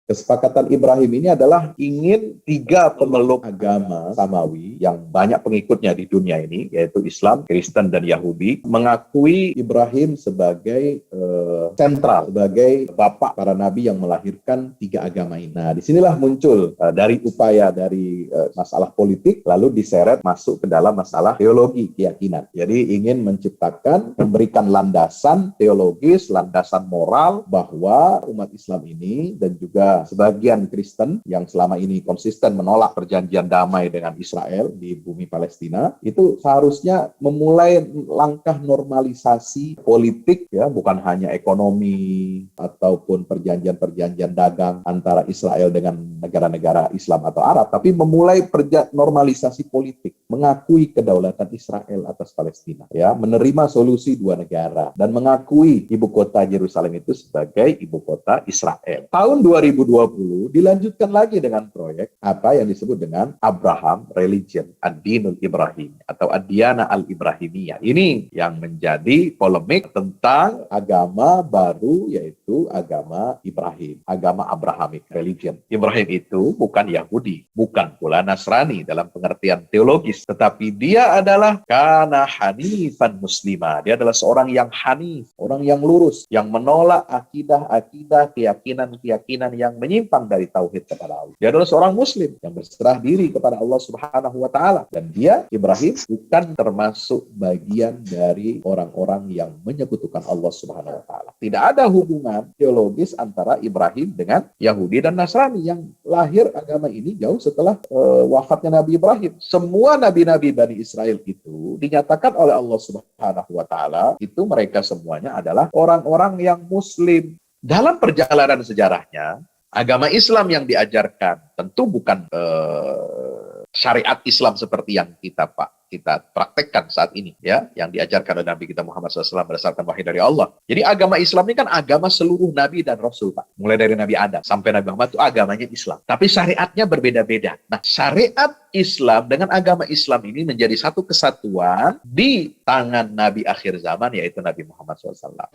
Kesepakatan Ibrahim ini adalah ingin tiga pemeluk agama Samawi yang banyak pengikutnya di dunia ini, yaitu Islam, Kristen, dan Yahudi, mengakui Ibrahim sebagai sentral, sebagai bapak para nabi yang melahirkan tiga agama ini. Nah, disinilah muncul dari upaya dari masalah politik, lalu diseret masuk ke dalam masalah teologi, keyakinan. Jadi ingin menciptakan, memberikan landasan teologis, landasan moral, bahwa umat Islam ini dan juga sebagian Kristen yang selama ini konsisten menolak perjanjian damai dengan Israel di bumi Palestina, itu seharusnya memulai langkah normalisasi politik, ya, bukan hanya ekonomi ataupun perjanjian-perjanjian dagang antara Israel dengan negara-negara Islam atau Arab, tapi memulai normalisasi politik, mengakui kedaulatan Israel atas Palestina, ya, menerima solusi dua negara dan mengakui ibu kota Yerusalem itu sebagai ibu kota Israel. Tahun 2020 dilanjutkan lagi dengan proyek apa yang disebut dengan Abraham Religion, Ad-Dinul Ibrahim atau Ad-Diyana Al-Ibrahimiyah. Ini yang menjadi polemik tentang agama baru, yaitu agama Ibrahim, agama Abrahamic Religion. Ibrahim itu bukan Yahudi, bukan pula Nasrani dalam pengertian teologis, tetapi dia adalah kana hanifan muslimah. Dia adalah seorang yang hanif, orang yang lurus, yang menolak akidah-akidah, keyakinan-keyakinan yang menyimpang dari tauhid kepada Allah. Dia adalah seorang muslim yang berserah diri kepada Allah Subhanahu wa taala, dan dia, Ibrahim, bukan termasuk bagian dari orang-orang yang menyekutukan Allah Subhanahu wa taala. Tidak ada hubungan teologis antara Ibrahim dengan Yahudi dan Nasrani yang lahir agama ini jauh setelah wafatnya Nabi Ibrahim. Semua nabi-nabi Bani Israel itu dinyatakan oleh Allah Subhanahu wa taala, itu mereka semuanya adalah orang-orang yang muslim. Dalam perjalanan sejarahnya, agama Islam yang diajarkan tentu bukan syariat Islam seperti yang kita praktekkan saat ini, ya, yang diajarkan oleh Nabi kita Muhammad SAW berdasarkan wahyu dari Allah. Jadi agama Islam ini kan agama seluruh Nabi dan Rasul, Pak. Mulai dari Nabi Adam sampai Nabi Muhammad itu agamanya Islam. Tapi syariatnya berbeda-beda. Nah, syariat Islam dengan agama Islam ini menjadi satu kesatuan di tangan Nabi akhir zaman, yaitu Nabi Muhammad SAW.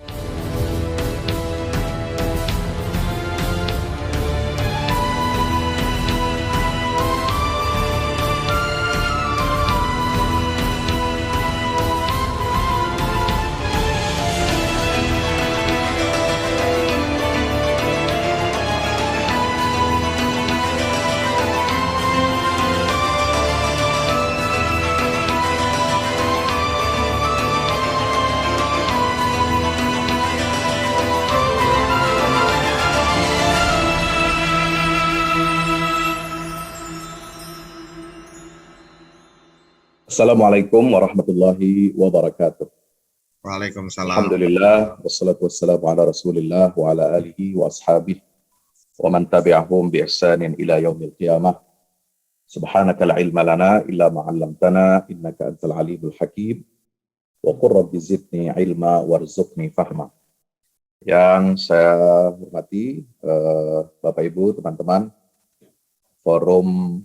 Assalamualaikum warahmatullahi wabarakatuh. Waalaikumsalam. Alhamdulillah, wassalatu wassalamu ala rasulillah wa ala alihi wa ashabihi wa man tabi'ahum bi ihsanin ila yaumil qiyamah. Subhanaka la ilma lana illa ma 'allamtana innaka antal alimul hakim wa qur rabbi zidni ilma warzuqni fahma. Yang saya hormati Bapak Ibu, teman-teman Forum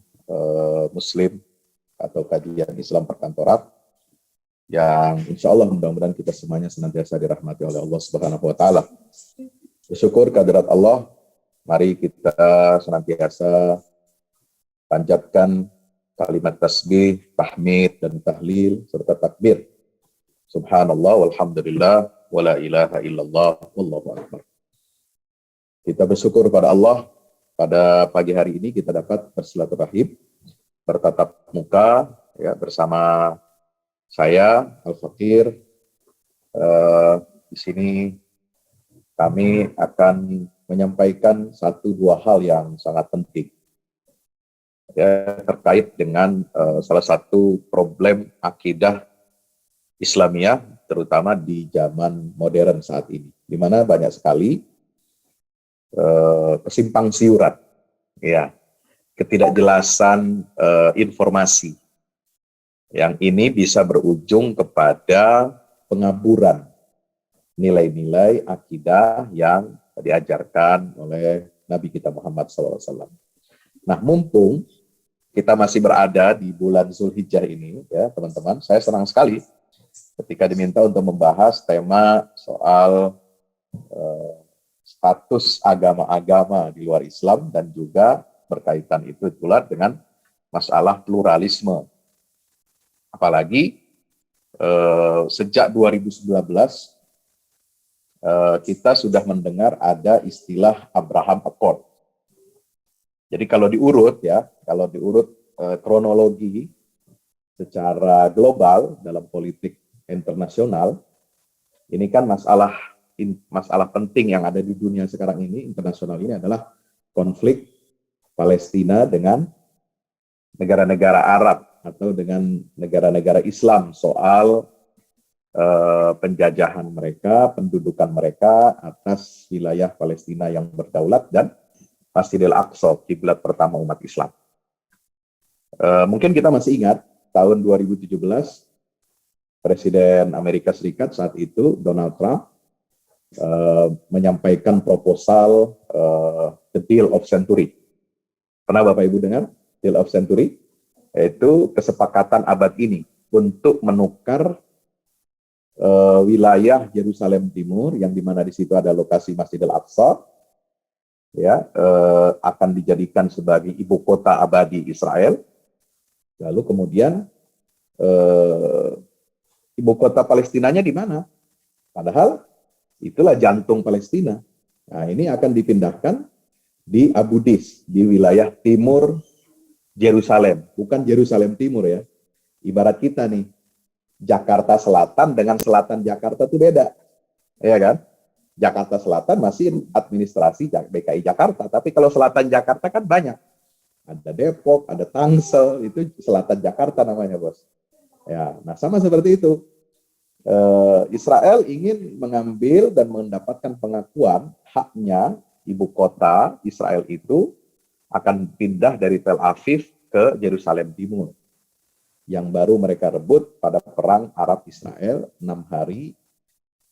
Muslim atau kajian Islam perkantoran, yang insya Allah mudah-mudahan kita semuanya senantiasa dirahmati oleh Allah Subhanahu wa taala. Bersyukur kehadirat Allah, mari kita senantiasa panjatkan kalimat tasbih, tahmid, dan tahlil serta takbir. Subhanallah walhamdulillah wala ilaha illallah wallahu akbar. Kita bersyukur pada Allah, pada pagi hari ini kita dapat bersilaturahim, bertatap muka, ya, bersama saya Al-Fakir. Di sini kami akan menyampaikan satu dua hal yang sangat penting, ya, terkait dengan salah satu problem akidah Islamiyah, terutama di zaman modern saat ini, di mana banyak sekali kesimpang siuran, ya, ketidakjelasan informasi yang ini bisa berujung kepada pengaburan nilai-nilai akidah yang diajarkan oleh Nabi kita Muhammad SAW. Nah, mumpung kita masih berada di bulan Zulhijjah ini, ya teman-teman, saya senang sekali ketika diminta untuk membahas tema soal status agama-agama di luar Islam dan juga berkaitan itu pula dengan masalah pluralisme. Apalagi sejak 2019 kita sudah mendengar ada istilah Abraham Accord. Jadi kalau diurut kronologi secara global dalam politik internasional, ini kan masalah penting yang ada di dunia sekarang ini, internasional ini adalah konflik Palestina dengan negara-negara Arab atau dengan negara-negara Islam soal penjajahan mereka, pendudukan mereka atas wilayah Palestina yang berdaulat dan Masjidil Aqsa, kiblat pertama umat Islam. Mungkin kita masih ingat tahun 2017 Presiden Amerika Serikat saat itu Donald Trump menyampaikan proposal the Deal of Century. Pernah Bapak Ibu dengar Deal of Century? Yaitu kesepakatan abad ini untuk menukar wilayah Yerusalem Timur yang dimana di situ ada lokasi Masjidil Aqsa, ya, akan dijadikan sebagai ibu kota abadi Israel. Lalu kemudian ibu kota Palestinanya di mana? Padahal itulah jantung Palestina. Nah, ini akan dipindahkan di Abu Dis, di wilayah timur Yerusalem, bukan Yerusalem Timur ya. Ibarat kita nih, Jakarta Selatan dengan selatan Jakarta itu beda, ya kan? Jakarta Selatan masih administrasi DKI Jakarta, tapi kalau selatan Jakarta kan banyak. Ada Depok, ada Tangsel, itu selatan Jakarta namanya, Bos. Ya, nah sama seperti itu. Israel ingin mengambil dan mendapatkan pengakuan haknya ibu kota Israel itu akan pindah dari Tel Aviv ke Yerusalem Timur, yang baru mereka rebut pada perang Arab Israel 6 hari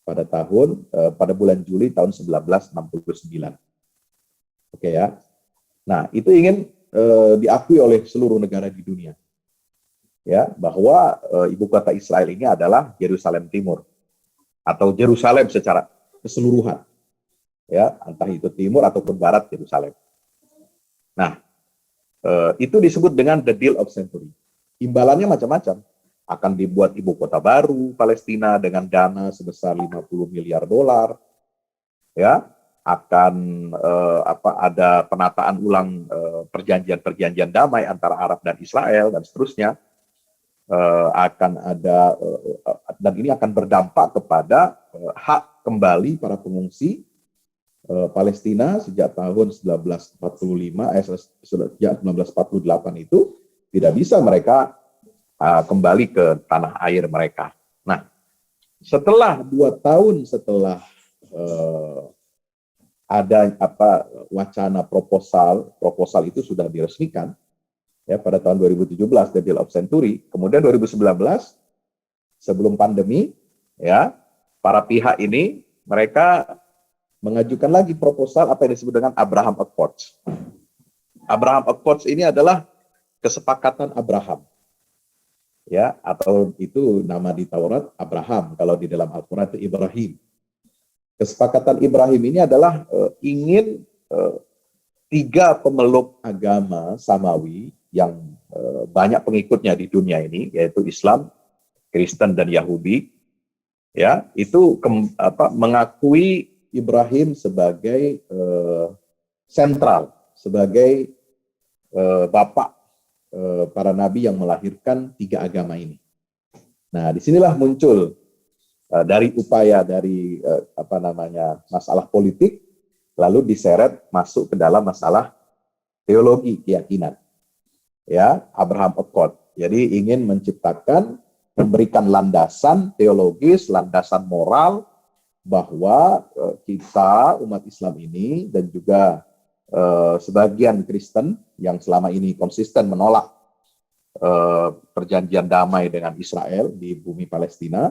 pada bulan Juli tahun 1969. Oke ya. Nah, itu ingin diakui oleh seluruh negara di dunia. Ya, bahwa ibu kota Israel ini adalah Yerusalem Timur atau Yerusalem secara keseluruhan. Ya, entah itu timur ataupun barat Yerusalem. Nah, itu disebut dengan the Deal of Century. Imbalannya macam-macam. Akan dibuat ibu kota baru Palestina dengan dana sebesar 50 miliar dolar. Ya, akan ada penataan ulang perjanjian-perjanjian damai antara Arab dan Israel dan seterusnya. Akan ada dan ini akan berdampak kepada hak kembali para pengungsi Palestina sejak tahun 1948 itu tidak bisa mereka kembali ke tanah air mereka. Nah, setelah 2 tahun setelah ada wacana proposal itu sudah diresmikan ya pada tahun 2017 The Deal of Century, kemudian 2019 sebelum pandemi ya para pihak ini mereka mengajukan lagi proposal apa yang disebut dengan Abraham Accords. Abraham Accords ini adalah kesepakatan Abraham. Ya, atau itu nama di Taurat Abraham, kalau di dalam Al-Qur'an itu Ibrahim. Kesepakatan Ibrahim ini adalah ingin 3 pemeluk agama Samawi yang banyak pengikutnya di dunia ini, yaitu Islam, Kristen dan Yahudi, ya, itu mengakui Ibrahim sebagai sentral, sebagai bapak para nabi yang melahirkan 3 agama ini. Nah, disinilah muncul dari upaya dari masalah politik, lalu diseret masuk ke dalam masalah teologi keyakinan. Ya, Abraham Accord. Jadi ingin menciptakan, memberikan landasan teologis, landasan moral bahwa kita umat Islam ini dan juga sebagian Kristen yang selama ini konsisten menolak perjanjian damai dengan Israel di bumi Palestina,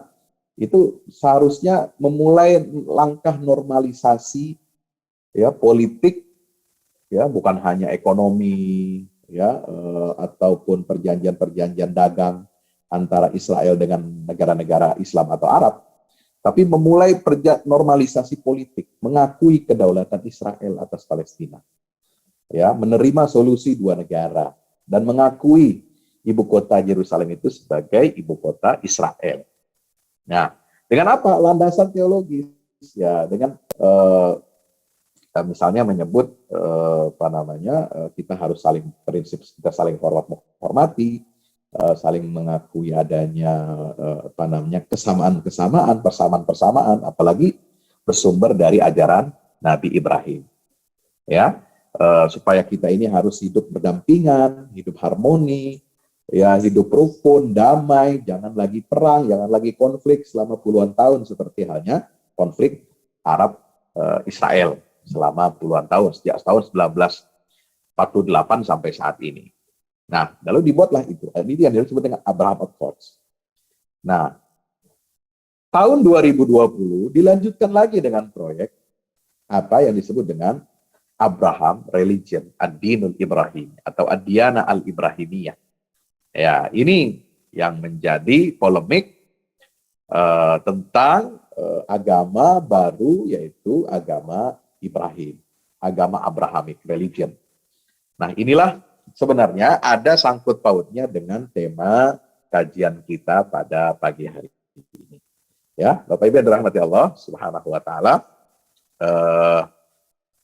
itu seharusnya memulai langkah normalisasi ya politik ya, bukan hanya ekonomi ya ataupun perjanjian-perjanjian dagang antara Israel dengan negara-negara Islam atau Arab, tapi memulai normalisasi politik, mengakui kedaulatan Israel atas Palestina, ya, menerima solusi dua negara dan mengakui ibu kota Yerusalem itu sebagai ibu kota Israel. Nah, dengan apa? Landasan teologis, ya, dengan misalnya menyebut kita harus saling prinsip, kita saling hormati, saling mengakui adanya kesamaan-kesamaan, persamaan-persamaan, apalagi bersumber dari ajaran Nabi Ibrahim, ya, supaya kita ini harus hidup berdampingan, hidup harmoni, ya, hidup rukun, damai, jangan lagi perang, jangan lagi konflik selama puluhan tahun seperti halnya konflik Arab Israel selama puluhan tahun, sejak tahun 1948 sampai saat ini. Nah, lalu dibuatlah itu. Ini yang disebut dengan Abraham Accords. Nah, tahun 2020 dilanjutkan lagi dengan proyek apa yang disebut dengan Abraham Religion, Ad-Dinul Ibrahim atau Ad-Diyana Al-Ibrahimiyah. Ya, ini yang menjadi polemik tentang agama baru, yaitu agama Ibrahim, agama Abrahamic Religion. Nah, inilah sebenarnya ada sangkut pautnya dengan tema kajian kita pada pagi hari ini. Ya, Bapak Ibu yang dirahmati Allah Subhanahu wa taala,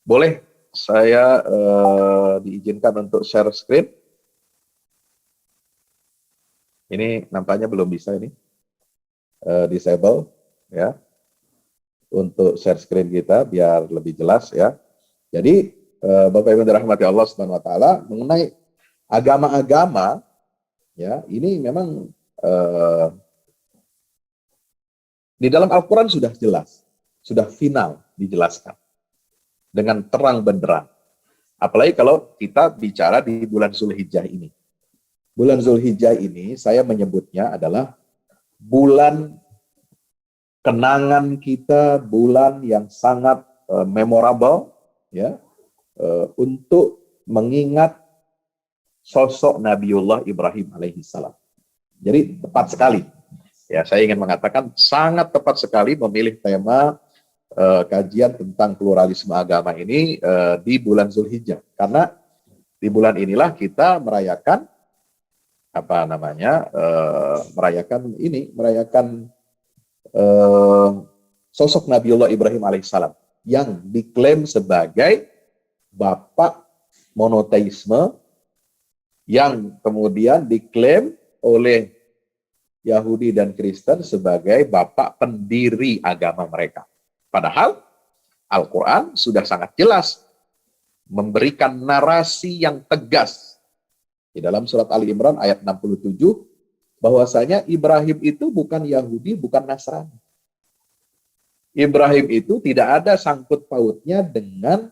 boleh saya diizinkan untuk share screen? Ini nampaknya belum bisa ini. Disable, ya. Untuk share screen kita biar lebih jelas, ya. Jadi Bapak Ibu dirahmati Allah Subhanahu wa taala, mengenai agama-agama, ya, ini memang di dalam Al-Qur'an sudah jelas, sudah final dijelaskan dengan terang benderang. Apalagi kalau kita bicara di bulan Zulhijjah ini. Bulan Zulhijjah ini saya menyebutnya adalah bulan kenangan kita, bulan yang sangat memorable, ya, untuk mengingat sosok Nabiullah Ibrahim alaihissalam. Jadi tepat sekali, ya, saya ingin mengatakan sangat tepat sekali memilih tema kajian tentang pluralisme agama ini di bulan Zulhijjah, karena di bulan inilah kita merayakan merayakan sosok Nabiullah Ibrahim alaihissalam yang diklaim sebagai bapak monoteisme, yang kemudian diklaim oleh Yahudi dan Kristen sebagai bapak pendiri agama mereka. Padahal Al-Quran sudah sangat jelas memberikan narasi yang tegas di dalam surat Ali Imran ayat 67, bahwasanya Ibrahim itu bukan Yahudi, bukan Nasrani. Ibrahim itu tidak ada sangkut pautnya dengan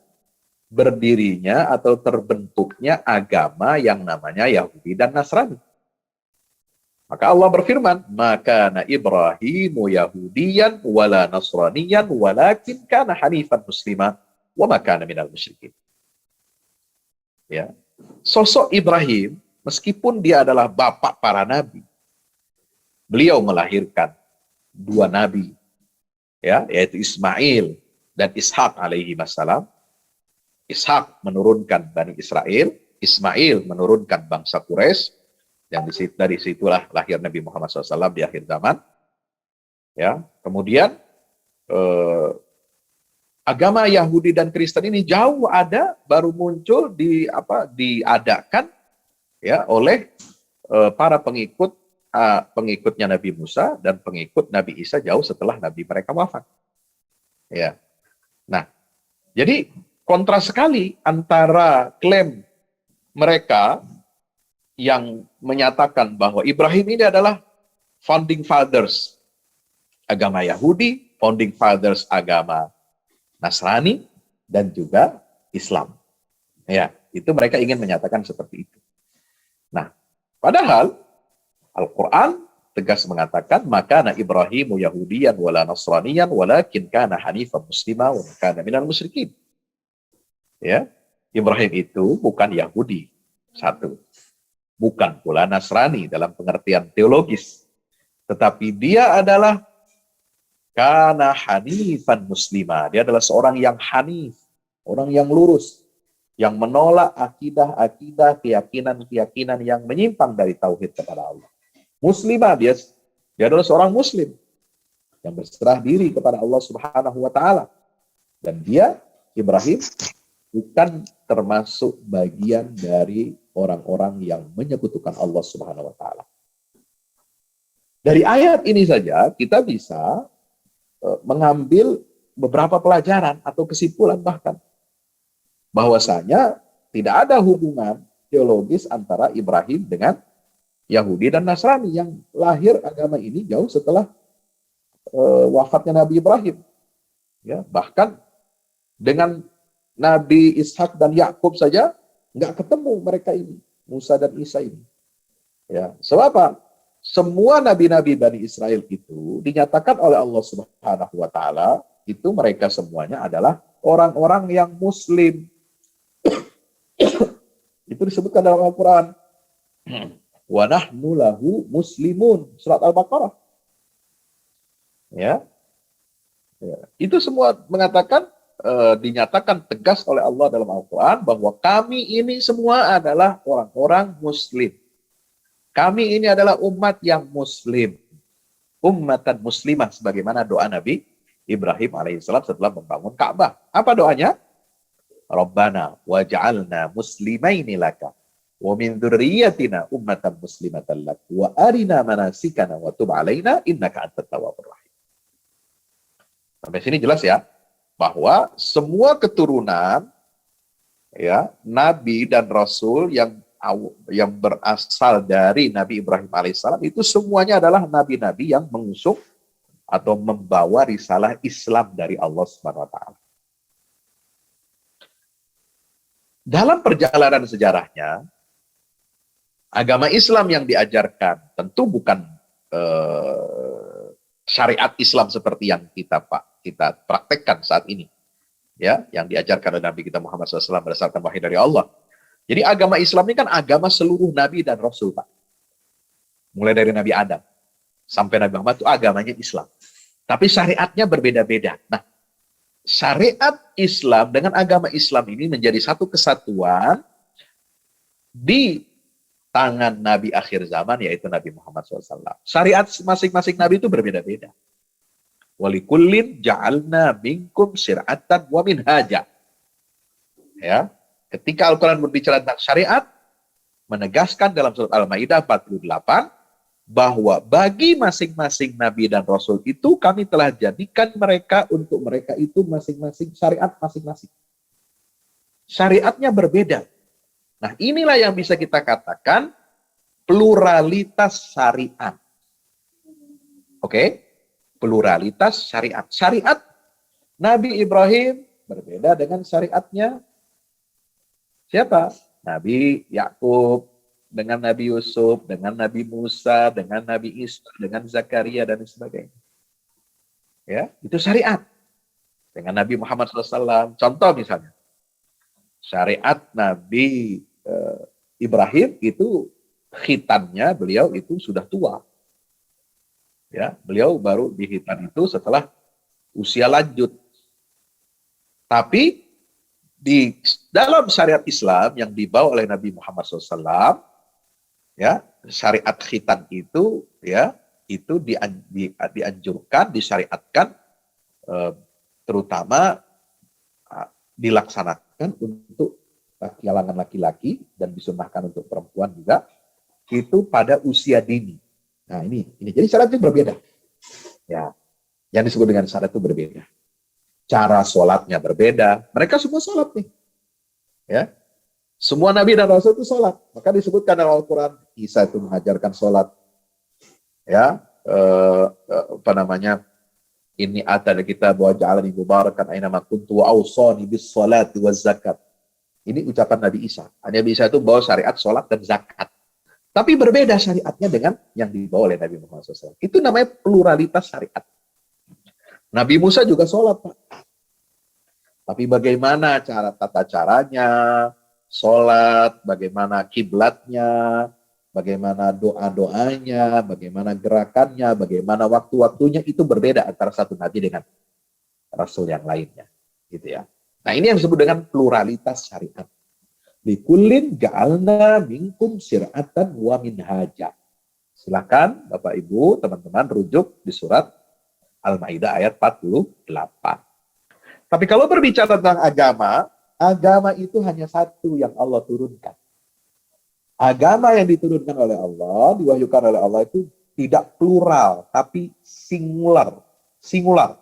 berdirinya atau terbentuknya agama yang namanya Yahudi dan Nasrani. Maka Allah berfirman, "Maka na Ibrahimu Yahudiyan wala Nasraniyan walakin kana hanifan muslima wa ma kana minal musyrikin." Ya. Sosok Ibrahim, meskipun dia adalah bapak para nabi, beliau melahirkan dua nabi, ya, yaitu Ismail dan Ishak alaihi wassalam. Ishak menurunkan Bani Israel, Ismail menurunkan bangsa Quraisy, dan dari situlah lahir Nabi Muhammad SAW di akhir zaman. Ya, kemudian agama Yahudi dan Kristen ini jauh ada, baru muncul diadakan, ya, oleh para pengikutnya Nabi Musa dan pengikut Nabi Isa jauh setelah Nabi mereka wafat. Ya. Nah, jadi kontras sekali antara klaim mereka yang menyatakan bahwa Ibrahim ini adalah founding fathers agama Yahudi, founding fathers agama Nasrani, dan juga Islam. Ya, itu mereka ingin menyatakan seperti itu. Nah, padahal Al-Quran tegas mengatakan, "Maka na Ibrahimu Yahudiyan wala Nasraniyan walakin kana hanifan muslima wa kana minal musyrikin." Ya, Ibrahim itu bukan Yahudi, satu. Bukan pula Nasrani dalam pengertian teologis. Tetapi dia adalah Kana hanifan muslimah. Dia adalah seorang yang hanif, orang yang lurus, yang menolak akidah-akidah, keyakinan-keyakinan yang menyimpang dari tauhid kepada Allah. Muslimah, dia adalah seorang muslim yang berserah diri kepada Allah Subhanahu wa taala. Dan dia, Ibrahim, bukan termasuk bagian dari orang-orang yang menyekutukan Allah Subhanahu wa taala. Dari ayat ini saja kita bisa mengambil beberapa pelajaran atau kesimpulan bahkan bahwasanya tidak ada hubungan teologis antara Ibrahim dengan Yahudi dan Nasrani yang lahir agama ini jauh setelah wafatnya Nabi Ibrahim. Ya, bahkan dengan Nabi Ishak dan Yakub saja nggak ketemu mereka ini, Musa dan Isa ini. Ya, sebab apa? Semua nabi-nabi Bani Israel itu dinyatakan oleh Allah Subhanahu wa taala itu mereka semuanya adalah orang-orang yang muslim. Itu disebutkan dalam Al-Qur'an. Wa nahnu lahu muslimun, surat Al-Baqarah. Ya. Itu semua mengatakan dinyatakan tegas oleh Allah dalam Al-Quran bahwa kami ini semua adalah orang-orang muslim. Kami ini adalah umat yang muslim. Ummatan muslimah sebagaimana doa Nabi Ibrahim alaihissalam setelah membangun Ka'bah. Apa doanya? Rabbana waj'alna muslimaini laka wa min dzurriyyatina ummatan muslimatan lak wa arina manasikana wa tub alaina innaka antat tawwabur rahim. Sampai sini jelas ya bahwa semua keturunan ya nabi dan rasul yang berasal dari Nabi Ibrahim alaihissalam itu semuanya adalah nabi-nabi yang mengusung atau membawa risalah Islam dari Allah Subhanahu wa taala. Dalam perjalanan sejarahnya agama Islam yang diajarkan tentu bukan syariat Islam seperti yang kita praktekkan saat ini, ya, yang diajarkan oleh Nabi kita Muhammad SAW berdasarkan wahyu dari Allah. Jadi agama Islam ini kan agama seluruh Nabi dan Rasul, Pak. Mulai dari Nabi Adam sampai Nabi Muhammad itu agamanya Islam. Tapi syariatnya berbeda-beda. Nah, syariat Islam dengan agama Islam ini menjadi satu kesatuan di tangan Nabi akhir zaman, yaitu Nabi Muhammad SAW. Syariat masing-masing Nabi itu berbeda-beda. Walikullin ja'alna minkum syir'atan wa minhaja. Ya, ketika Al-Quran berbicara tentang syariat, menegaskan dalam surat Al-Maidah 48 bahwa bagi masing-masing Nabi dan Rasul itu kami telah jadikan mereka untuk mereka itu masing-masing syariat masing-masing. Syariatnya berbeda. Nah, inilah yang bisa kita katakan pluralitas syariat. Oke? Pluralitas syariat. Syariat Nabi Ibrahim berbeda dengan syariatnya siapa? Nabi Yakub, dengan Nabi Yusuf, dengan Nabi Musa, dengan Nabi Isa, dengan Zakaria dan sebagainya. Ya, itu syariat. Dengan Nabi Muhammad SAW. Contoh misalnya, syariat Nabi Ibrahim itu khitannya beliau itu sudah tua. Ya, beliau baru dihitan itu setelah usia lanjut. Tapi di dalam syariat Islam yang dibawa oleh Nabi Muhammad SAW, ya, syariat khitan itu, ya, itu dianjurkan, disyariatkan, terutama dilaksanakan untuk kalangan laki-laki dan disunnahkan untuk perempuan juga, itu pada usia dini. Nah ini. Jadi syariat itu berbeda. Ya, yang disebut dengan syariat itu berbeda. Cara sholatnya berbeda. Mereka semua sholat nih. Ya, semua Nabi dan Rasul itu sholat. Maka disebutkan dalam Al-Quran, Isa itu mengajarkan sholat. Ya, apa namanya? Ini ada kitab wa ja'alani mubarakan aina ma kuntu wa awsani bis salati waz zakat. Ini ucapan Nabi Isa. Nabi Isa itu bawa syariat sholat dan zakat. Tapi berbeda syariatnya dengan yang dibawa oleh Nabi Muhammad SAW. Itu namanya pluralitas syariat. Nabi Musa juga sholat, Pak. Tapi bagaimana tata caranya, sholat, bagaimana kiblatnya, bagaimana doa-doanya, bagaimana gerakannya, bagaimana waktu-waktunya, itu berbeda antara satu nabi dengan rasul yang lainnya, gitu ya. Nah, ini yang disebut dengan pluralitas syariat. Likullin ja'alna minkum syir'atan wa minhaja. Silakan Bapak Ibu, teman-teman rujuk di surat Al-Maidah ayat 48. Tapi kalau berbicara tentang agama, agama itu hanya satu yang Allah turunkan. Agama yang diturunkan oleh Allah, diwahyukan oleh Allah itu tidak plural, tapi singular. Single.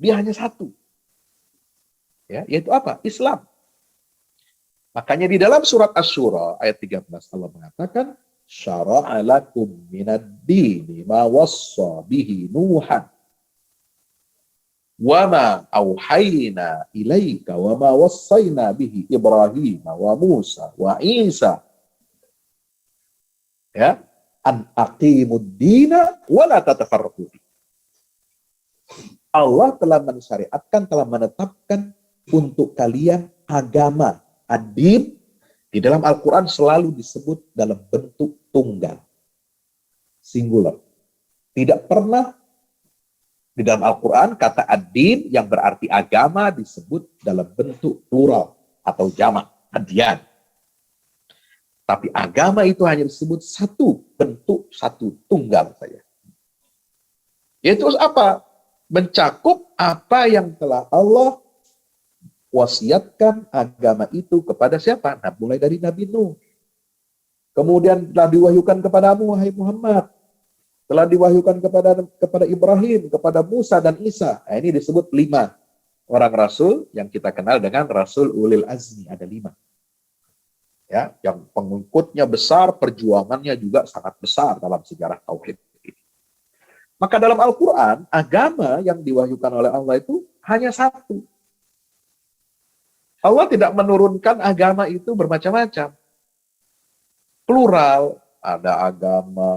Dia hanya satu. Ya, yaitu apa? Islam. Makanya di dalam surat Asy-Syura ayat 13 Allah mengatakan, syara'a lakum minad dini ma wassa bihi Nuhan wa ma auhayna ilaika wa ma wassayna bihi Ibrahim wa Musa wa Isa, ya, an aqimud dina wa la tatafarraqu. Allah telah mensyariatkan, telah menetapkan untuk kalian agama. Ad-din di dalam Al-Quran selalu disebut dalam bentuk tunggal, singular. Tidak pernah di dalam Al-Quran kata ad-din yang berarti agama disebut dalam bentuk plural atau jamak, adyan. Tapi agama itu hanya disebut satu bentuk, satu tunggal saja. Yaitu apa? Mencakup apa yang telah Allah wasiatkan agama itu kepada siapa? Nah, mulai dari Nabi Nuh. Kemudian telah diwahyukan kepadamu, wahai Muhammad. Telah diwahyukan kepada Ibrahim, kepada Musa dan Isa. Nah, ini disebut 5 orang rasul yang kita kenal dengan Rasul Ulil Azmi. Ada 5. Ya, yang pengikutnya besar, perjuangannya juga sangat besar dalam sejarah tauhid. Maka dalam Al-Quran, agama yang diwahyukan oleh Allah itu hanya satu. Allah tidak menurunkan agama itu bermacam-macam. Plural, ada agama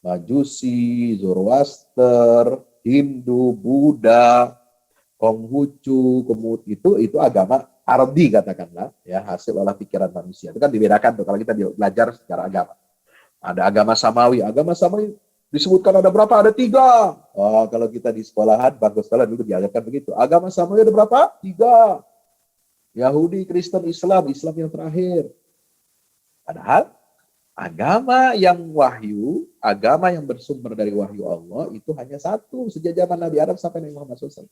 Majusi, Zoroaster, Hindu, Buddha, Konghucu, kemudian itu agama Arabi katakanlah, ya, hasil olah pikiran manusia. Itu kan dibedakan tuh kalau kita belajar secara agama. Ada agama Samawi. Agama Samawi disebutkan ada berapa? Ada 3. Oh, kalau kita di sekolahan, bangku sekolah dulu diajarkan begitu. Agama Samawi ada berapa? 3. Yahudi, Kristen, Islam yang terakhir. Padahal agama yang wahyu, agama yang bersumber dari wahyu Allah itu hanya satu sejak zaman Nabi Adam sampai Nabi Muhammad SAW.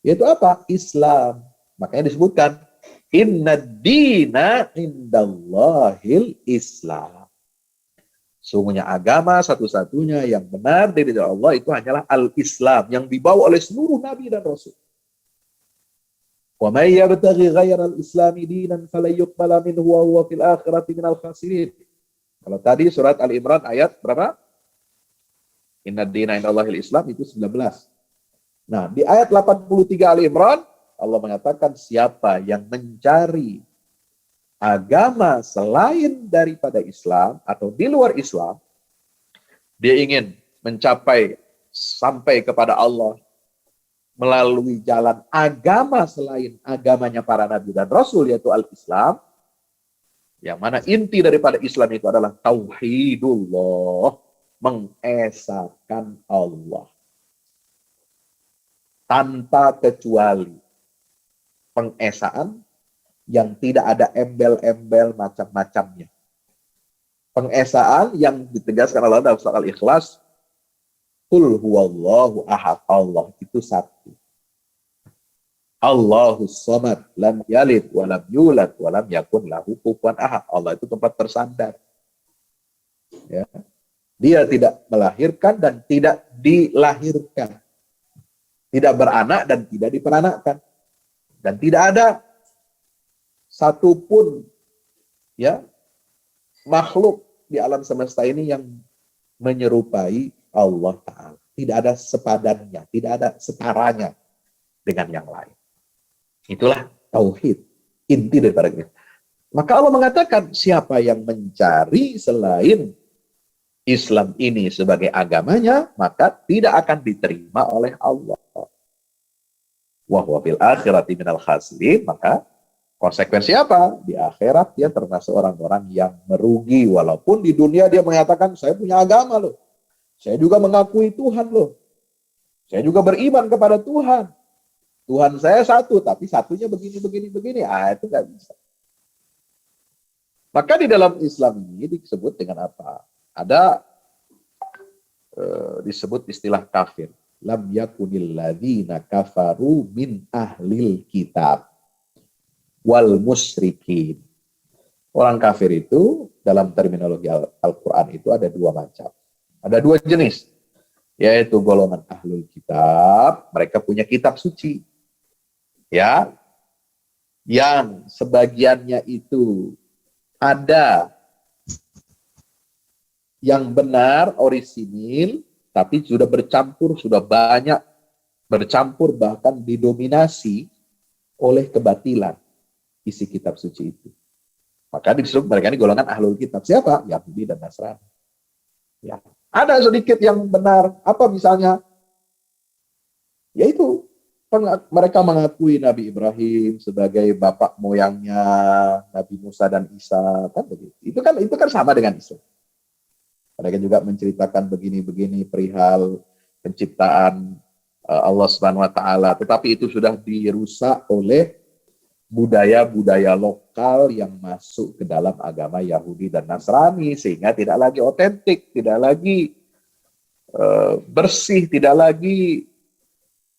Yaitu apa? Islam. Makanya disebutkan inna dina indallahil Islam. Sungguhnya agama satu-satunya yang benar dari Allah itu hanyalah al-Islam yang dibawa oleh seluruh Nabi dan Rasul. Wa may yabtaghi ghayra al-islami dinan falan yuqbala minhu wa huwa fil akhirati minal khasirin. Kalau tadi surat Al-Imran ayat berapa? Inna dina indallahil Islam itu 19. Nah, di ayat 83 Al-Imran Allah mengatakan siapa yang mencari agama selain daripada Islam atau di luar Islam, dia ingin mencapai sampai kepada Allah melalui jalan agama selain agamanya para nabi dan rasul, yaitu al-Islam, yang mana inti daripada Islam itu adalah tauhidullah, mengesahkan Allah tanpa kecuali, pengesaan yang tidak ada embel-embel macam-macamnya. Pengesaan yang ditegaskan Allah dalam surat Al-Ikhlas, Qul huwallahu ahad, Allah itu satu. Allahus samad, lam yalid wa lam yulad wa lam yakun lahu kufuwan ahad. Allah itu tempat bersandar. Ya. Dia tidak melahirkan dan tidak dilahirkan. Tidak beranak dan tidak diperanakkan. Dan tidak ada satupun, ya, makhluk di alam semesta ini yang menyerupai Allah Ta'ala. Tidak ada sepadannya, tidak ada setaranya dengan yang lain. Itulah tauhid, inti daripada ini. Maka Allah mengatakan siapa yang mencari selain Islam ini sebagai agamanya, maka tidak akan diterima oleh Allah. Wa huwa fil akhirati minal khasirin, maka Konsekuensi apa? Di akhirat dia termasuk orang-orang yang merugi. Walaupun di dunia dia mengatakan, saya punya agama loh. Saya juga mengakui Tuhan loh. Saya juga beriman kepada Tuhan. Tuhan saya satu, tapi satunya begini, begini, begini. Itu nggak bisa. Maka di dalam Islam ini disebut dengan apa? Ada disebut istilah kafir. Lam yakunil ladzina kafaru min ahlil kitab wal musyrikin. Orang kafir itu dalam terminologi Al-Quran itu ada dua macam. Ada dua jenis, yaitu golongan ahlul kitab, mereka punya kitab suci. Ya, yang sebagiannya itu ada yang benar, orisinil, tapi sudah bercampur, sudah banyak bercampur, bahkan didominasi oleh kebatilan isi kitab suci itu. Maka disebut mereka ini golongan ahlul kitab. Siapa? Yahudi dan Nasrani. Ya. Ada sedikit yang benar. Apa misalnya? Yaitu mereka mengakui Nabi Ibrahim sebagai bapak moyangnya Nabi Musa dan Isa, kan begitu. Itu kan sama dengan Islam. Mereka juga menceritakan begini-begini perihal penciptaan Allah Subhanahu wa taala, tetapi itu sudah dirusak oleh budaya-budaya lokal yang masuk ke dalam agama Yahudi dan Nasrani, sehingga tidak lagi otentik, tidak lagi bersih, tidak lagi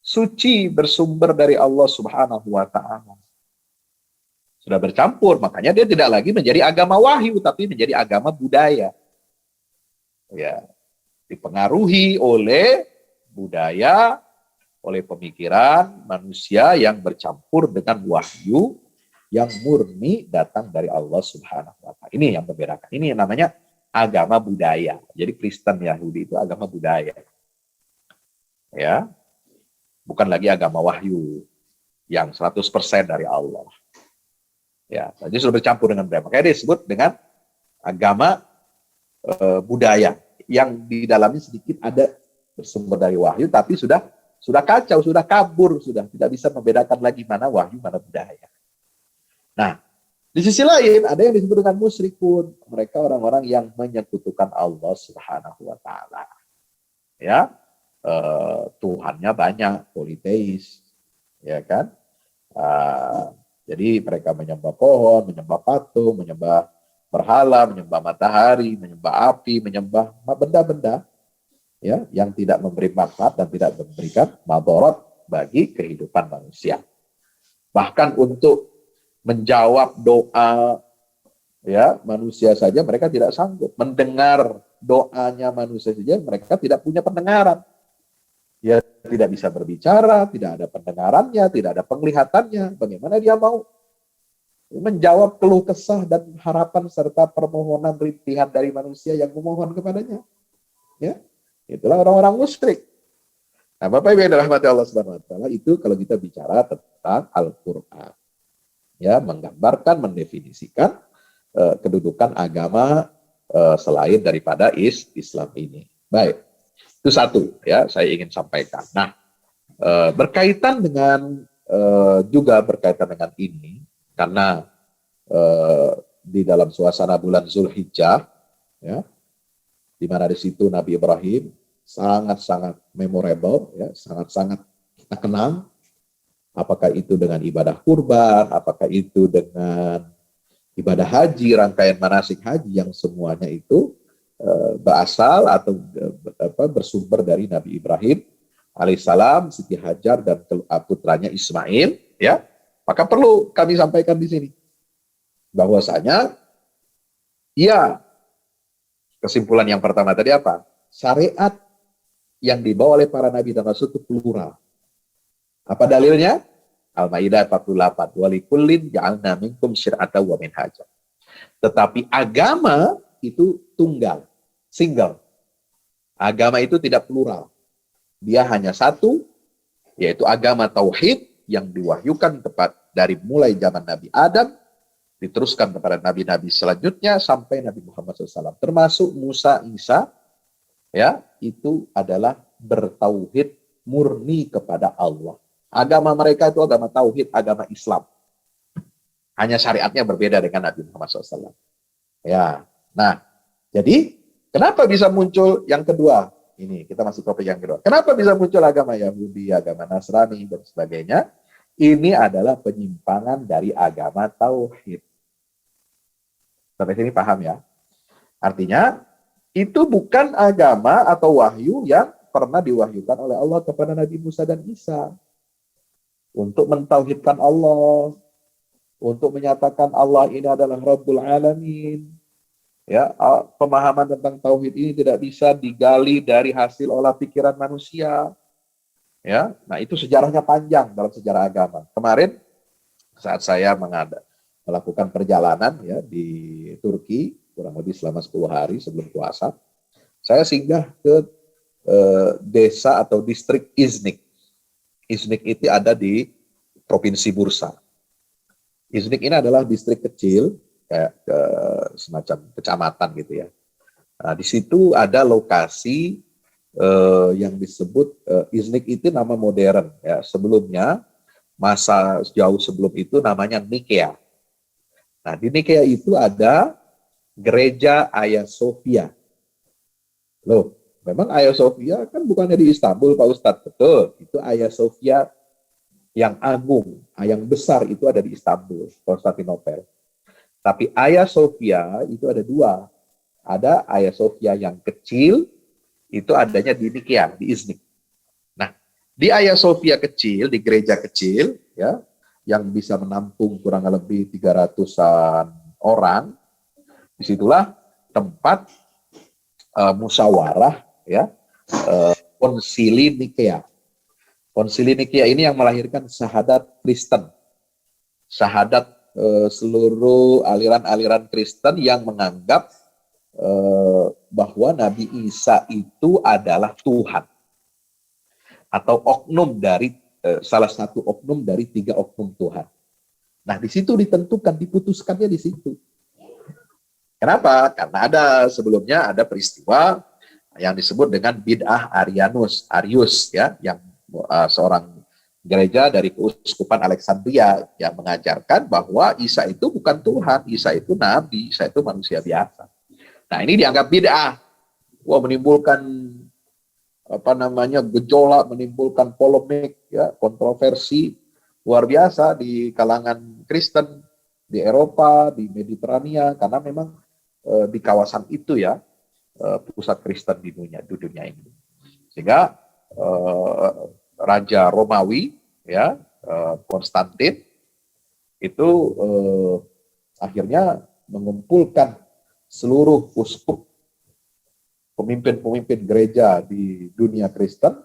suci, bersumber dari Allah Subhanahu wa taala. Sudah bercampur, makanya dia tidak lagi menjadi agama wahyu, tapi menjadi agama budaya. Ya, dipengaruhi oleh budaya, oleh pemikiran manusia yang bercampur dengan wahyu yang murni datang dari Allah Subhanahu wa taala. Ini yang membedakan. Ini yang namanya agama budaya. Jadi Kristen Yahudi itu agama budaya. Ya. Bukan lagi agama wahyu yang 100% dari Allah. Ya, jadi sudah bercampur dengan budaya. Makanya disebut dengan agama budaya yang di dalamnya sedikit ada bersumber dari wahyu, tapi sudah kacau, sudah kabur, sudah tidak bisa membedakan lagi mana wahyu, mana budaya. Nah, di sisi lain ada yang disebut dengan musyrikun. Mereka orang-orang yang menyekutukan Allah Subhanahu wa taala. Ya, Tuhannya banyak, politeis, ya kan? Jadi mereka menyembah pohon, menyembah patung, menyembah berhala, menyembah matahari, menyembah api, menyembah benda-benda ya, yang tidak memberi manfaat dan tidak memberikan madarat bagi kehidupan manusia. Bahkan untuk menjawab doa ya manusia saja mereka tidak sanggup. Mendengar doanya manusia saja mereka tidak punya pendengaran. Ya tidak bisa berbicara, tidak ada pendengarannya, tidak ada penglihatannya. Bagaimana dia mau menjawab keluh kesah dan harapan serta permohonan rintihan dari manusia yang memohon kepadanya? Ya. Itulah orang-orang musyrik. Nah, Bapak Ibu yang dirahmati Allah Subhanahu wa taala, itu kalau kita bicara tentang Al-Qur'an. Ya, menggambarkan, mendefinisikan kedudukan agama selain daripada Islam ini. Baik. Itu satu ya, saya ingin sampaikan. Nah, berkaitan dengan juga berkaitan dengan ini karena di dalam suasana bulan Zulhijjah ya, di mana di situ Nabi Ibrahim sangat-sangat memorable, ya, sangat-sangat kita kenang. Apakah itu dengan ibadah kurban, apakah itu dengan ibadah haji, rangkaian manasik haji yang semuanya itu berasal atau bersumber dari Nabi Ibrahim alaihissalam, Siti Hajar dan putranya Ismail, ya. Maka perlu kami sampaikan di sini bahwasanya ya, kesimpulan yang pertama tadi apa? Syariat yang dibawa oleh para nabi dan rasul itu plural. Apa dalilnya? Al-Maidah 48. Walikullin ja'alna minkum syir'atan wa minhaja. Tetapi agama itu tunggal, single. Agama itu tidak plural. Dia hanya satu, yaitu agama tauhid yang diwahyukan dari mulai zaman Nabi Adam, diteruskan kepada nabi-nabi selanjutnya sampai Nabi Muhammad SAW, termasuk Musa, Isa, ya, itu adalah bertauhid murni kepada Allah. Agama mereka itu agama tauhid, agama Islam. Hanya syariatnya berbeda dengan Nabi Muhammad SAW. Ya, nah, jadi kenapa bisa muncul yang kedua? Ini kita masuk topik yang kedua. Kenapa bisa muncul agama Yahudi, agama Nasrani dan sebagainya? Ini adalah penyimpangan dari agama tauhid. Sampai sini paham ya? Artinya itu bukan agama atau wahyu yang pernah diwahyukan oleh Allah kepada Nabi Musa dan Isa untuk mentauhidkan Allah, untuk menyatakan Allah ini adalah Rabbul Alamin. Ya, pemahaman tentang tauhid ini tidak bisa digali dari hasil olah pikiran manusia. Ya, nah itu sejarahnya panjang dalam sejarah agama. Kemarin saat saya melakukan perjalanan ya di Turki kurang lebih selama 10 hari sebelum puasa, saya singgah ke desa atau distrik Iznik. Iznik itu ada di Provinsi Bursa. Iznik ini adalah distrik kecil, kayak semacam kecamatan gitu ya. Nah, di situ ada lokasi yang disebut Iznik itu nama modern ya. Sebelumnya masa jauh sebelum itu namanya Nikea. Nah, di Nikea itu ada gereja Hagia Sophia. Loh, memang Hagia Sophia kan bukannya di Istanbul, Pak Ustadz. Betul, itu Hagia Sophia yang agung, yang besar itu ada di Istanbul, Konstantinopel. Tapi Hagia Sophia itu ada dua. Ada Hagia Sophia yang kecil, itu adanya di Nikea, di Iznik. Nah, di Hagia Sophia kecil, di gereja kecil, ya, yang bisa menampung kurang lebih 300-an orang, disitulah tempat musyawarah, ya, konsili Nikea. Konsili Nikea ini yang melahirkan syahadat Kristen, syahadat seluruh aliran-aliran Kristen yang menganggap bahwa Nabi Isa itu adalah Tuhan atau oknum dari salah satu oknum dari 3 oknum Tuhan. Nah, di situ ditentukan, diputuskannya di situ. Kenapa? Karena sebelumnya ada peristiwa yang disebut dengan bid'ah Arius ya, yang seorang gereja dari keuskupan Alexandria yang mengajarkan bahwa Isa itu bukan Tuhan, Isa itu nabi, Isa itu manusia biasa. Nah, ini dianggap bid'ah. Wah, menimbulkan gejolak, menimbulkan polemik ya, kontroversi luar biasa di kalangan Kristen di Eropa, di Mediterania, karena memang di kawasan itu ya pusat Kristen di dunia ini. Sehingga Raja Romawi ya Konstantin itu akhirnya mengumpulkan seluruh uskup, pemimpin-pemimpin gereja di dunia Kristen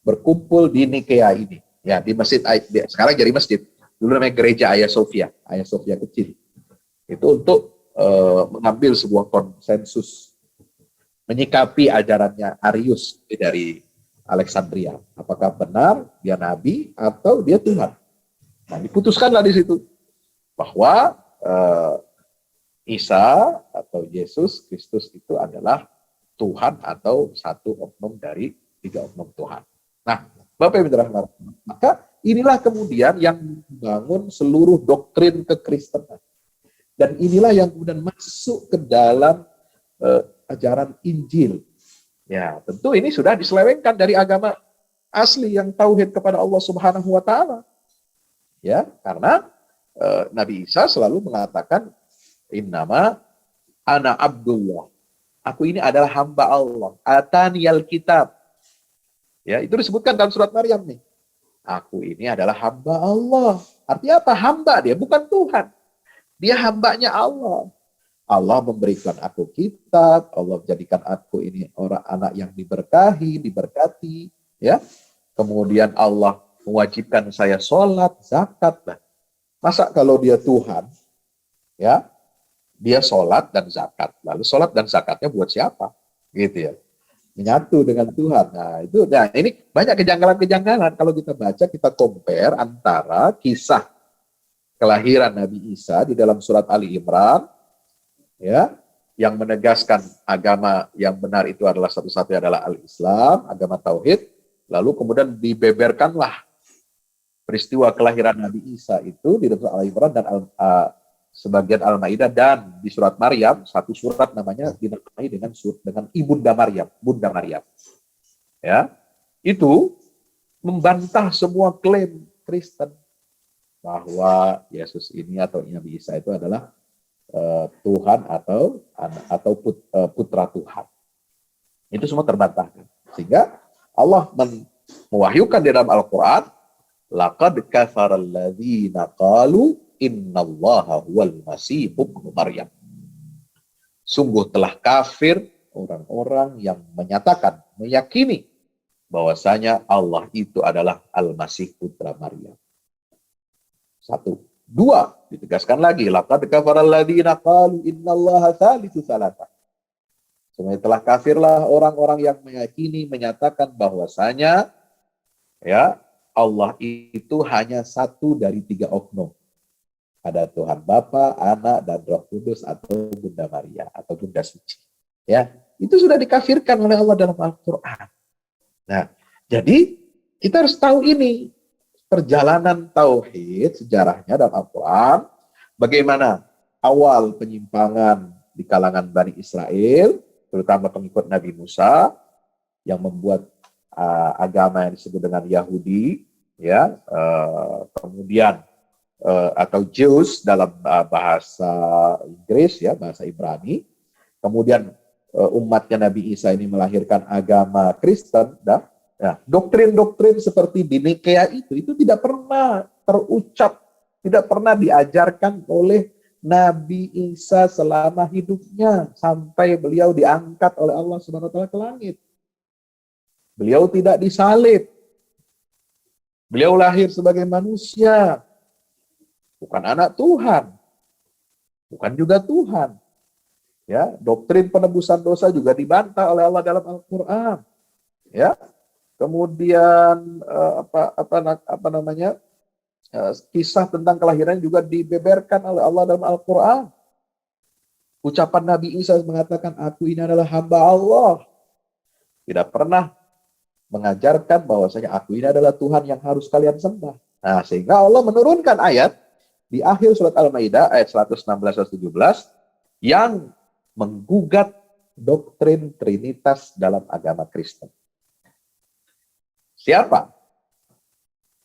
berkumpul di Nikea ini ya, di masjid, sekarang jadi masjid, dulu namanya gereja Hagia Sophia kecil, itu untuk mengambil sebuah konsensus menyikapi ajarannya Arius dari Alexandria. Apakah benar dia nabi atau dia Tuhan? Nah, diputuskanlah di situ bahwa Isa atau Yesus Kristus itu adalah Tuhan atau satu oknum dari 3 oknum Tuhan. Nah, Bapak Ibu dirahmati, maka inilah kemudian yang membangun seluruh doktrin kekristenan. Dan inilah yang kemudian masuk ke dalam ajaran Injil. Ya, tentu ini sudah diselewengkan dari agama asli yang tauhid kepada Allah Subhanahu wa taala. Ya, karena Nabi Isa selalu mengatakan innama ana abdullah. Aku ini adalah hamba Allah. Ataniyal kitab. Ya, itu disebutkan dalam surat Maryam nih. Aku ini adalah hamba Allah. Artinya apa? Hamba dia, bukan Tuhan. Dia hambanya Allah. Allah memberikan aku kitab, Allah menjadikan aku ini orang anak yang diberkati, ya. Kemudian Allah mewajibkan saya sholat, zakat. Nah, masa kalau dia Tuhan, ya, dia sholat dan zakat. Lalu sholat dan zakatnya buat siapa? Gitu ya. Menyatu dengan Tuhan. Nah, ini banyak kejanggalan-kejanggalan. Kalau kita baca, kita compare antara kisah kelahiran Nabi Isa di dalam surat Ali Imran, ya, yang menegaskan agama yang benar itu adalah satu-satunya adalah al-Islam, agama tauhid, lalu kemudian dibeberkanlah peristiwa kelahiran Nabi Isa itu di dalam Al-Imran dan sebagian Al-Maidah dan di surat Maryam, satu surat namanya dinamai dengan Ibunda Maryam, Bunda Maryam. Ya, itu membantah semua klaim Kristen bahwa Yesus ini atau Nabi Isa itu adalah Tuhan atau putra Tuhan. Itu semua terbantahkan. Sehingga Allah mewahyukan di dalam Al-Quran, laqad kafara alladzina qalu innallaha huwal masih ibnu Maryam. Sungguh telah kafir orang-orang yang menyatakan, meyakini bahwasanya Allah itu adalah Al-Masih putra Maryam. Satu. Dua, ditegaskan lagi, laqad kafara alladzina qalu innallaha tsalitsu tsalatsa. Semuanya telah kafirlah orang-orang yang meyakini, menyatakan bahwasanya ya Allah itu hanya satu dari tiga oknum. Ada Tuhan Bapa, Anak, dan Roh Kudus atau Bunda Maria atau Bunda Suci. Ya, itu sudah dikafirkan oleh Allah dalam Al-Quran. Nah, jadi kita harus tahu ini perjalanan tauhid sejarahnya dalam Al-Quran. Bagaimana awal penyimpangan di kalangan Bani Israel, terutama pengikut Nabi Musa yang membuat agama yang disebut dengan Yahudi, ya, kemudian atau Jews dalam bahasa Inggris, ya, bahasa Ibrani. Kemudian umatnya Nabi Isa ini melahirkan agama Kristen. Nah, doktrin-doktrin seperti di Nikea itu tidak pernah terucap, tidak pernah diajarkan oleh Nabi Isa selama hidupnya sampai beliau diangkat oleh Allah Subhanahu wa taala ke langit. Beliau tidak disalib. Beliau lahir sebagai manusia. Bukan anak Tuhan. Bukan juga Tuhan. Ya, doktrin penebusan dosa juga dibantah oleh Allah dalam Al-Qur'an. Ya. Kemudian kisah tentang kelahiran juga dibeberkan oleh Allah dalam Al-Quran. Ucapan Nabi Isa mengatakan, aku ini adalah hamba Allah. Tidak pernah mengajarkan bahwasanya aku ini adalah Tuhan yang harus kalian sembah. Nah, sehingga Allah menurunkan ayat di akhir surat Al-Maidah ayat 116-117 yang menggugat doktrin Trinitas dalam agama Kristen. Siapa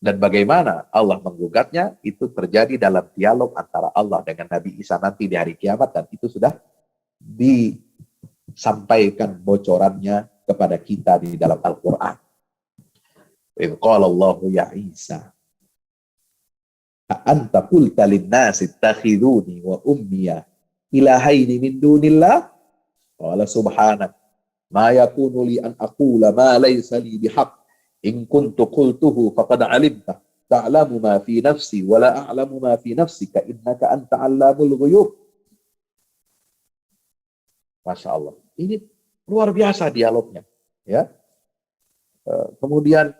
dan bagaimana Allah menggugatnya, itu terjadi dalam dialog antara Allah dengan Nabi Isa nanti di hari kiamat, dan itu sudah disampaikan bocorannya kepada kita di dalam Al-Quran. Idh qala Allahu ya Isa anta qulta lin-nasi ittakhiduni wa ummiya ilahaini min dunillah qala subhanak ma yakunu li an aqula ma laysa li bihaq in kuntu qultuhu faqad alimta ta'lamu ma fi nafsi wa la a'lamu ma fi nafsika innaka anta 'allamul ghuyub. Masya Allah. Ini luar biasa dialognya, ya. Kemudian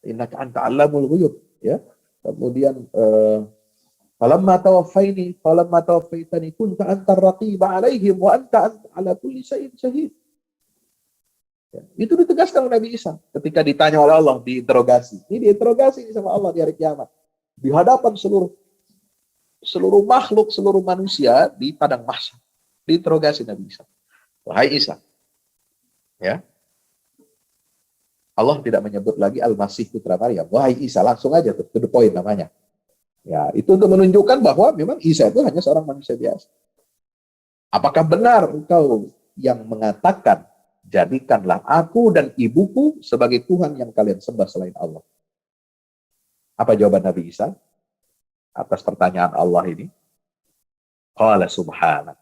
innaka anta 'allamul ghuyub, ya. Kemudian falamma tawaffaitani kunta antar raqiba 'alaihim wa anta 'ala kulli syai'in syahid. Itu ditegaskan oleh Nabi Isa ketika ditanya oleh Allah, diinterogasi. Ini diinterogasi sama Allah di hari kiamat. Di hadapan seluruh makhluk, seluruh manusia di padang mahsyar. Diinterogasi Nabi Isa. Wahai Isa. Ya. Allah tidak menyebut lagi Al-Masih putra Maryam. Wahai Isa, langsung aja to the point namanya. Ya, itu untuk menunjukkan bahwa memang Isa itu hanya seorang manusia biasa. Apakah benar engkau yang mengatakan, jadikanlah aku dan ibuku sebagai Tuhan yang kalian sembah selain Allah? Apa jawaban Nabi Isa atas pertanyaan Allah ini? Qala subhanak.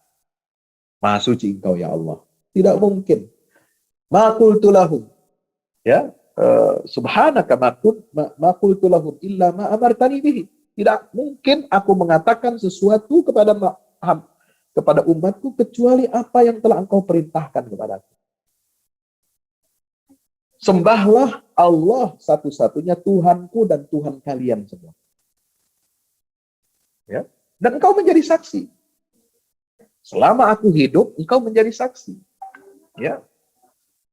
Maha suci engkau ya Allah. Tidak mungkin. Ma qultu lahum. Ya, subhanaka ma qultu lahum illa ma amartani bihi. Tidak mungkin aku mengatakan sesuatu kepada umatku kecuali apa yang telah engkau perintahkan kepadaku. Sembahlah Allah satu-satunya Tuhanku dan Tuhan kalian semua. Ya. Dan engkau menjadi saksi. Selama aku hidup, engkau menjadi saksi. Ya.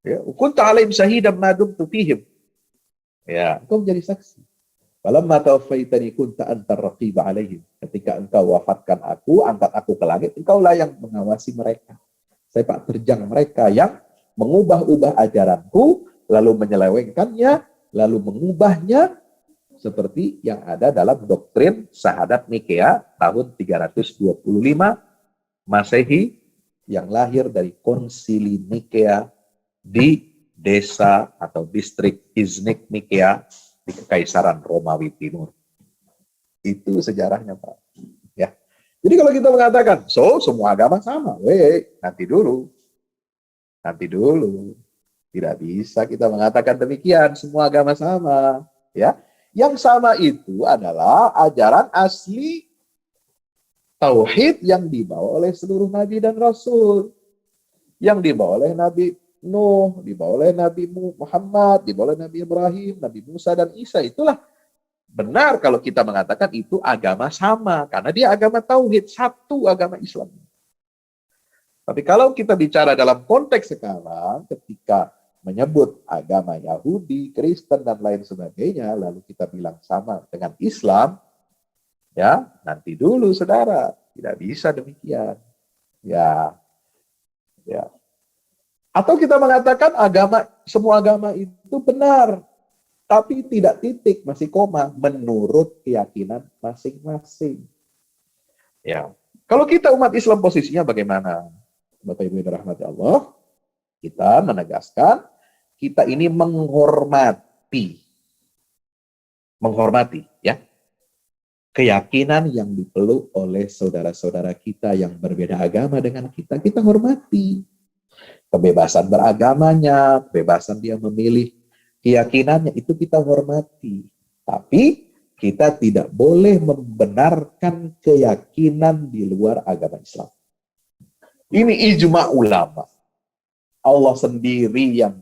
Ya. Kunta alaihim syahidan ma dumtu fihim. Ya, engkau menjadi saksi. Falamma tawaffaitani kunta antar raqiba alaihim. Ketika engkau wafatkan aku, angkat aku ke langit, engkaulah yang mengawasi mereka. Sepak terjang mereka yang mengubah-ubah ajaranku, lalu menyelewengkannya, lalu mengubahnya seperti yang ada dalam doktrin Syahadat Nikea tahun 325 Masehi yang lahir dari konsili Nikea di desa atau distrik Iznik Nikea di Kekaisaran Romawi Timur. Itu sejarahnya, Pak. Ya. Jadi kalau kita mengatakan, semua agama sama, nanti dulu. Tidak bisa kita mengatakan demikian, semua agama sama. Ya. Yang sama itu adalah ajaran asli tauhid yang dibawa oleh seluruh nabi dan rasul. Yang dibawa oleh Nabi Nuh, dibawa oleh Nabi Muhammad, dibawa oleh Nabi Ibrahim, Nabi Musa dan Isa. Itulah benar kalau kita mengatakan itu agama sama. Karena dia agama tauhid, satu agama Islam. Tapi kalau kita bicara dalam konteks sekarang, ketika menyebut agama Yahudi, Kristen, dan lain sebagainya, lalu kita bilang sama dengan Islam, ya nanti dulu saudara, tidak bisa demikian. Ya. Atau kita mengatakan semua agama itu benar, tapi tidak titik, masih koma, menurut keyakinan masing-masing. Ya. Kalau kita umat Islam posisinya bagaimana? Bapak Ibu yang dirahmati Allah, kita menegaskan kita ini menghormati ya keyakinan yang dipeluk oleh saudara-saudara kita yang berbeda agama dengan kita hormati kebebasan beragamanya, kebebasan dia memilih keyakinannya, itu kita hormati. Tapi kita tidak boleh membenarkan keyakinan di luar agama Islam. Ini ijma ulama. Allah sendiri yang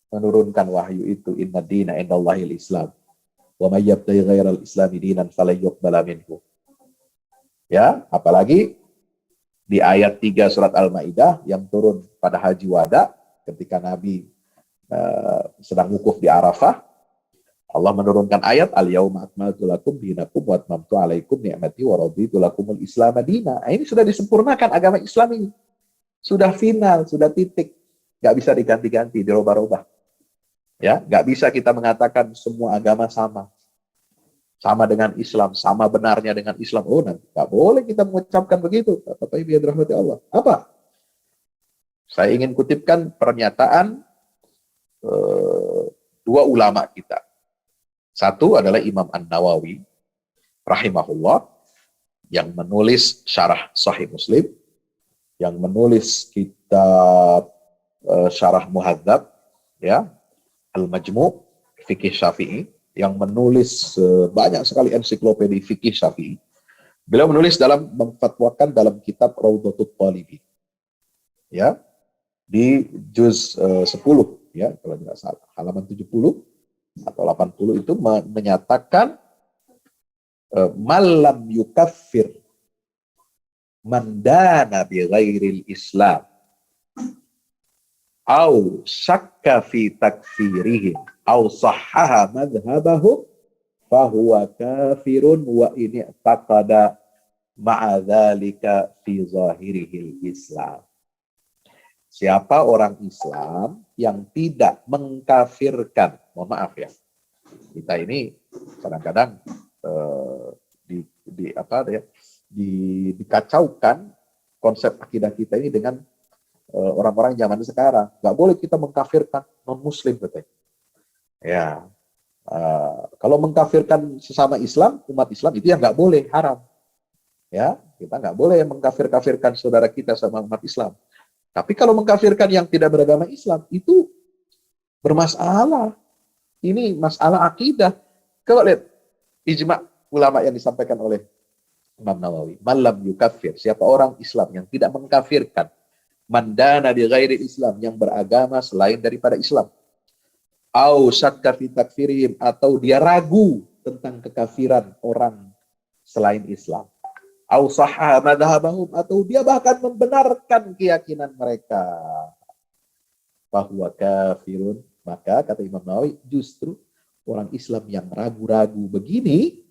menurunkan wahyu itu. Inna dina indallahil Islam. Wa may yabtaghi ghairal islami dinan falan yuqbala minhu. Ya, apalagi di ayat 3 surat Al-Maidah yang turun pada Haji Wada ketika Nabi sedang wukuf di Arafah. Allah menurunkan ayat al-yauma akmaltu lakum dinakum wa atmamtu alaikum ni'mati wa raditu lakumul Islam madina. Ini sudah disempurnakan agama Islam ini. Sudah final, sudah titik. Nggak bisa diganti-ganti, dirubah-rubah. Ya, nggak bisa kita mengatakan semua agama sama. Sama dengan Islam, sama benarnya dengan Islam. Nanti nggak boleh kita mengucapkan begitu. Bapak Ibu yang dirahmati Allah. Apa? Saya ingin kutipkan pernyataan dua ulama kita. Satu adalah Imam An-Nawawi rahimahullah yang menulis syarah Sahih Muslim, yang menulis kitab syarah Muhadzab, ya, Al-Majmu' Fikih Syafi'i, yang menulis banyak sekali ensiklopedi fikih Syafi'i. Beliau menulis memfatwakan dalam kitab Raudhatut Talibin. Ya, di juz 10, ya, kalau tidak salah, halaman 70 atau 80 itu menyatakan malam yukaffir mandana bi ghairil Islam au syakka fi takfirihim au sahhaha madhhabahum fahuwa kafirun wa in i'taqada ma'a dzalika fi zahirihil Islam. Siapa orang Islam yang tidak mengkafirkan, mohon maaf ya, kita ini kadang-kadang dikacaukan konsep akidah kita ini dengan orang-orang zaman sekarang. Nggak boleh kita mengkafirkan non-Muslim, katanya. Ya, kalau mengkafirkan sesama Islam, umat Islam itu ya nggak boleh, haram. Ya, kita nggak boleh mengkafirkan saudara kita sama umat Islam. Tapi kalau mengkafirkan yang tidak beragama Islam, itu bermasalah. Ini masalah akidah. Coba lihat ijma ulama yang disampaikan oleh Imam Nawawi. Malam yukafir, siapa orang Islam yang tidak mengkafirkan mandana di ghairi Islam, yang beragama selain daripada Islam. Au syakka fi takfirihim, atau dia ragu tentang kekafiran orang selain Islam. Au sahha madhhabahum, atau dia bahkan membenarkan keyakinan mereka. Bahwa kafirun, maka kata Imam Nawawi justru orang Islam yang ragu-ragu begini,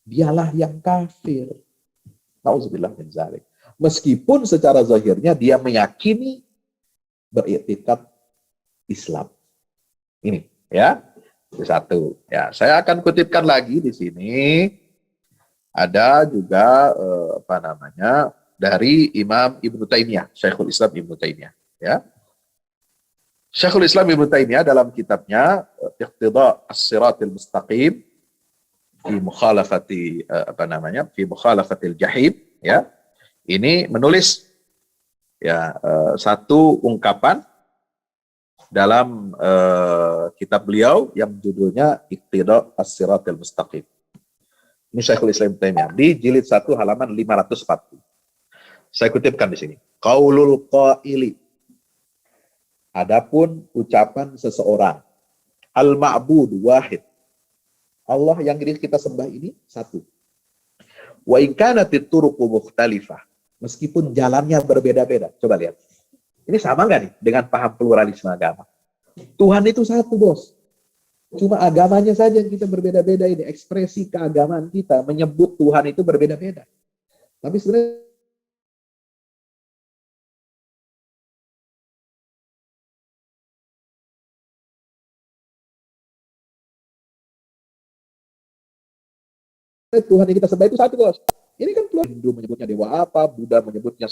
dialah yang kafir. Nauzubillah min dzalik. Meskipun secara zahirnya dia meyakini beriktikad Islam. Ini ya. Satu. Ya, saya akan kutipkan lagi di sini. Ada juga dari Imam Ibnu Taimiyah, Syekhul Islam Ibnu Taimiyah, ya. Syekhul Islam Ibnu Taimiyah dalam kitabnya Iqtida' as-Siratil Mustaqim fi mukhalafati fi mukhalafatil jahim, ya. Ini menulis ya satu ungkapan dalam kitab beliau yang judulnya Iqtida' as-Siratil Mustaqim. Ini Syekhul Islam Ibnu Taimiyah di jilid 1 halaman 540. Saya kutipkan di sini. Qaulul qaili. Adapun ucapan seseorang. Al-ma'bud wahid. Allah yang kita sembah ini satu. Wa in kanatit turuqu mukhtalifah. Meskipun jalannya berbeda-beda. Coba lihat. Ini sama nggak nih dengan paham pluralisme agama? Tuhan itu satu, bos. Cuma agamanya saja yang kita berbeda-beda ini. Ekspresi keagamaan kita menyebut Tuhan itu berbeda-beda. Tapi sebenarnya Tuhan yang kita sembah itu satu, bos. Ini kan keluar. Hindu menyebutnya dewa apa, Buddha menyebutnya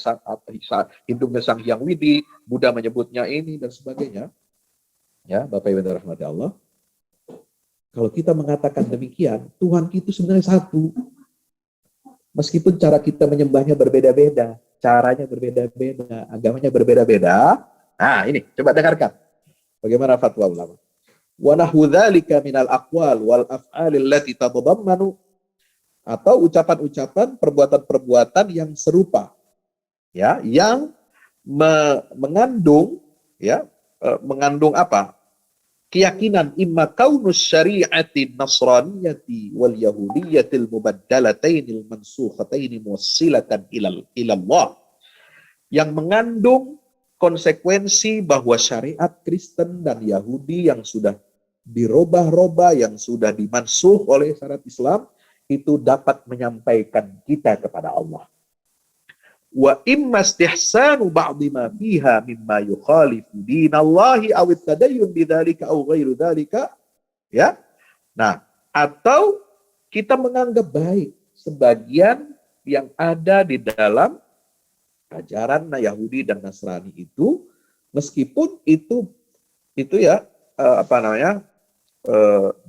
Hindu sang Hyang Widi, Buddha menyebutnya ini dan sebagainya. Ya, Bapak Ibu yang rahmati Allah. Kalau kita mengatakan demikian, Tuhan itu sebenarnya satu. Meskipun cara kita menyembahnya berbeda-beda, caranya berbeda-beda, agamanya berbeda-beda. Nah, ini coba dengarkan. Bagaimana fatwa ulama? Wa nahwu dzalika minal aqwal wal af'alil lati tadhammanu, atau ucapan-ucapan, perbuatan-perbuatan yang serupa, ya, yang mengandung, ya, mengandung apa? Keyakinan imma kaunus syari'ati nasraniyati wal yahudiyatil mubaddalatainil mansukhataini muwassilatan ilallah, yang mengandung konsekuensi bahwa syariat Kristen dan Yahudi yang sudah dirubah-rubah, yang sudah dimansuh oleh syariat Islam, itu dapat menyampaikan kita kepada Allah. Wa imma istihsanu ba'dhi ma fiha mimma yukhalifu dinallahi aw at-tadayyun bidzalika aw ghairu dzalika, ya. Nah, atau kita menganggap baik sebagian yang ada di dalam ajaran Yahudi dan Nasrani itu, meskipun itu ya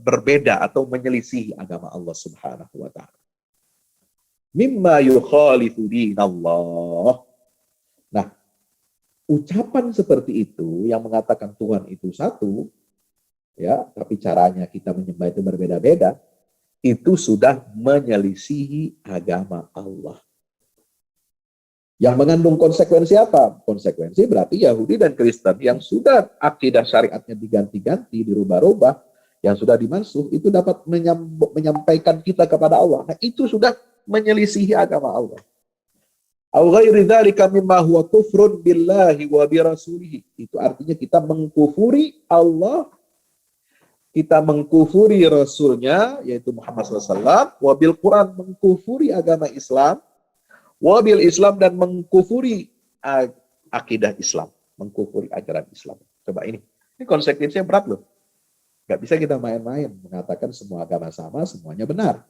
berbeda atau menyelisihi agama Allah Subhanahu wa taala. Mimma yukhalifu dinallah. Nah, ucapan seperti itu yang mengatakan Tuhan itu satu, ya, tapi caranya kita menyembah itu berbeda-beda, itu sudah menyelisihi agama Allah. Yang mengandung konsekuensi apa? Konsekuensi berarti Yahudi dan Kristen yang sudah akidah syariatnya diganti-ganti, dirubah-rubah, yang sudah dimansuh, itu dapat menyampaikan kita kepada Allah. Nah, itu sudah menyelisihi agama Allah. Au ghairi dzalika mimma huwa kufrun billahi wa bi rasulih. Itu artinya kita mengkufuri Allah, kita mengkufuri Rasulnya, yaitu Muhammad SAW, wabil Quran, mengkufuri agama Islam, wabil Islam, dan mengkufuri akidah Islam, mengkufuri ajaran Islam. Coba ini konsekuensinya berat loh. Gak bisa kita main-main mengatakan semua agama sama, semuanya benar.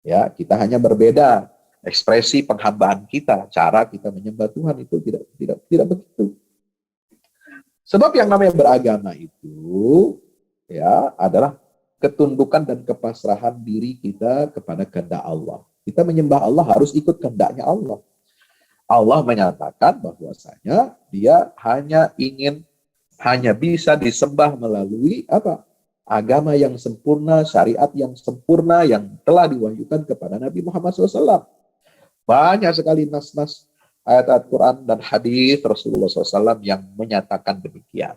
Ya, kita hanya berbeda ekspresi penghambaan kita, cara kita menyembah Tuhan itu tidak begitu. Sebab yang namanya beragama itu ya adalah ketundukan dan kepasrahan diri kita kepada kehendak Allah. Kita menyembah Allah harus ikut kehendaknya Allah. Allah menyatakan bahwasanya Dia hanya bisa disembah melalui apa? Agama yang sempurna, syariat yang sempurna yang telah diwahyukan kepada Nabi Muhammad SAW. Banyak sekali nas-nas ayat-ayat Quran dan hadis Rasulullah SAW yang menyatakan demikian.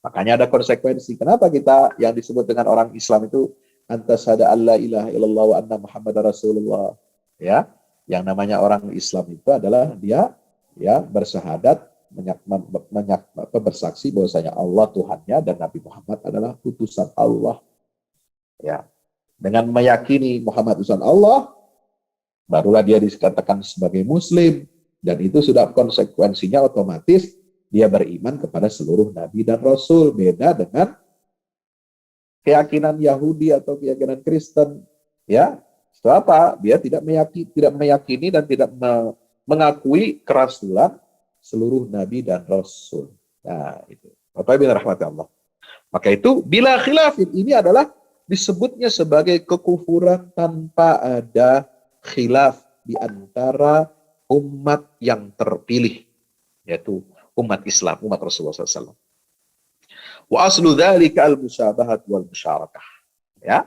Makanya ada konsekuensi. Kenapa kita yang disebut dengan orang Islam itu antasyhada alla ilaha illallah wa anna Muhammadar Rasulullah, ya, yang namanya orang Islam itu adalah dia ya bersyahadat bersaksi bahwasanya Allah Tuhannya dan Nabi Muhammad adalah utusan Allah. Ya, dengan meyakini Muhammad utusan Allah, barulah dia dikatakan sebagai Muslim, dan itu sudah konsekuensinya otomatis dia beriman kepada seluruh Nabi dan Rasul. Beda dengan keyakinan Yahudi atau keyakinan Kristen, ya. Setelah apa? Dia tidak meyakini dan tidak mengakui kerasulan seluruh Nabi dan Rasul. Nah, itu. Bapak Ibu rahmati Allah. Maka itu bila khilafin ini adalah disebutnya sebagai kekufuran tanpa ada khilaf di antara umat yang terpilih, yaitu umat Islam, umat Rasulullah SAW. Wa aslu dzalika al-musyabahat wal musyarakah. Ya.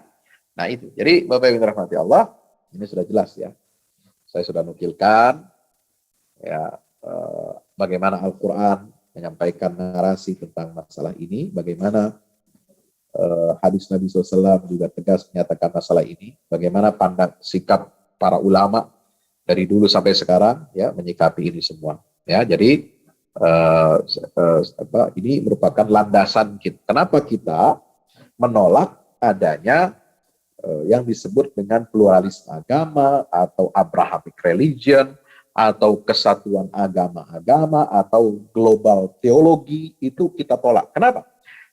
Nah, itu. Jadi Bapak Ibu rahmati Allah, ini sudah jelas ya. Saya sudah nukilkan ya bagaimana Al-Qur'an menyampaikan narasi tentang masalah ini, bagaimana hadis Nabi SAW juga tegas menyatakan masalah ini, bagaimana pandang sikap para ulama dari dulu sampai sekarang ya menyikapi ini semua. Ya, jadi ini merupakan landasan kita. Kenapa kita menolak adanya yang disebut dengan pluralisme agama atau Abrahamic religion atau kesatuan agama-agama atau global teologi, itu kita tolak. Kenapa?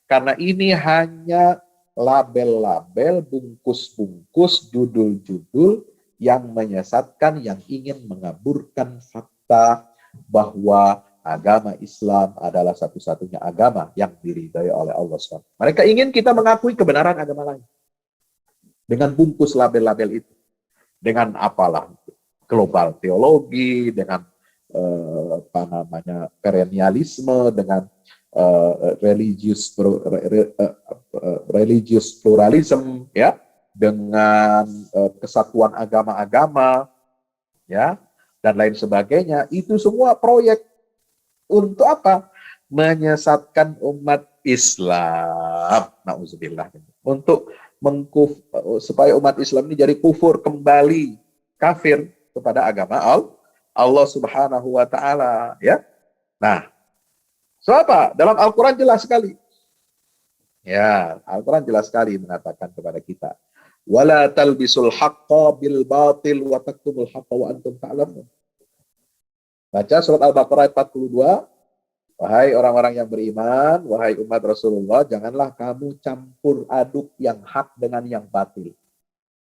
Karena ini hanya label-label, bungkus-bungkus, judul-judul yang menyesatkan, yang ingin mengaburkan fakta bahwa agama Islam adalah satu-satunya agama yang diridhai oleh Allah SWT. Mereka ingin kita mengakui kebenaran agama lain dengan bungkus label-label itu, dengan apalah global teologi, dengan perennialisme, dengan religious pluralism, ya, dengan kesatuan agama-agama, ya, dan lain sebagainya. Itu semua proyek untuk apa? Menyesatkan umat Islam. Nauzubillah. Untuk supaya umat Islam ini jadi kufur kembali, kafir kepada agama Allah Subhanahu wa taala, ya. Nah, so apa? Dalam Al-Qur'an jelas sekali. Ya, Al-Qur'an jelas sekali mengatakan kepada kita, wala talbisul haqqa bil batil wa taktumul haqqa wa antum ta'lamun. Baca surat Al-Baqarah ayat 42. Wahai orang-orang yang beriman, wahai umat Rasulullah, janganlah kamu campur aduk yang hak dengan yang batil.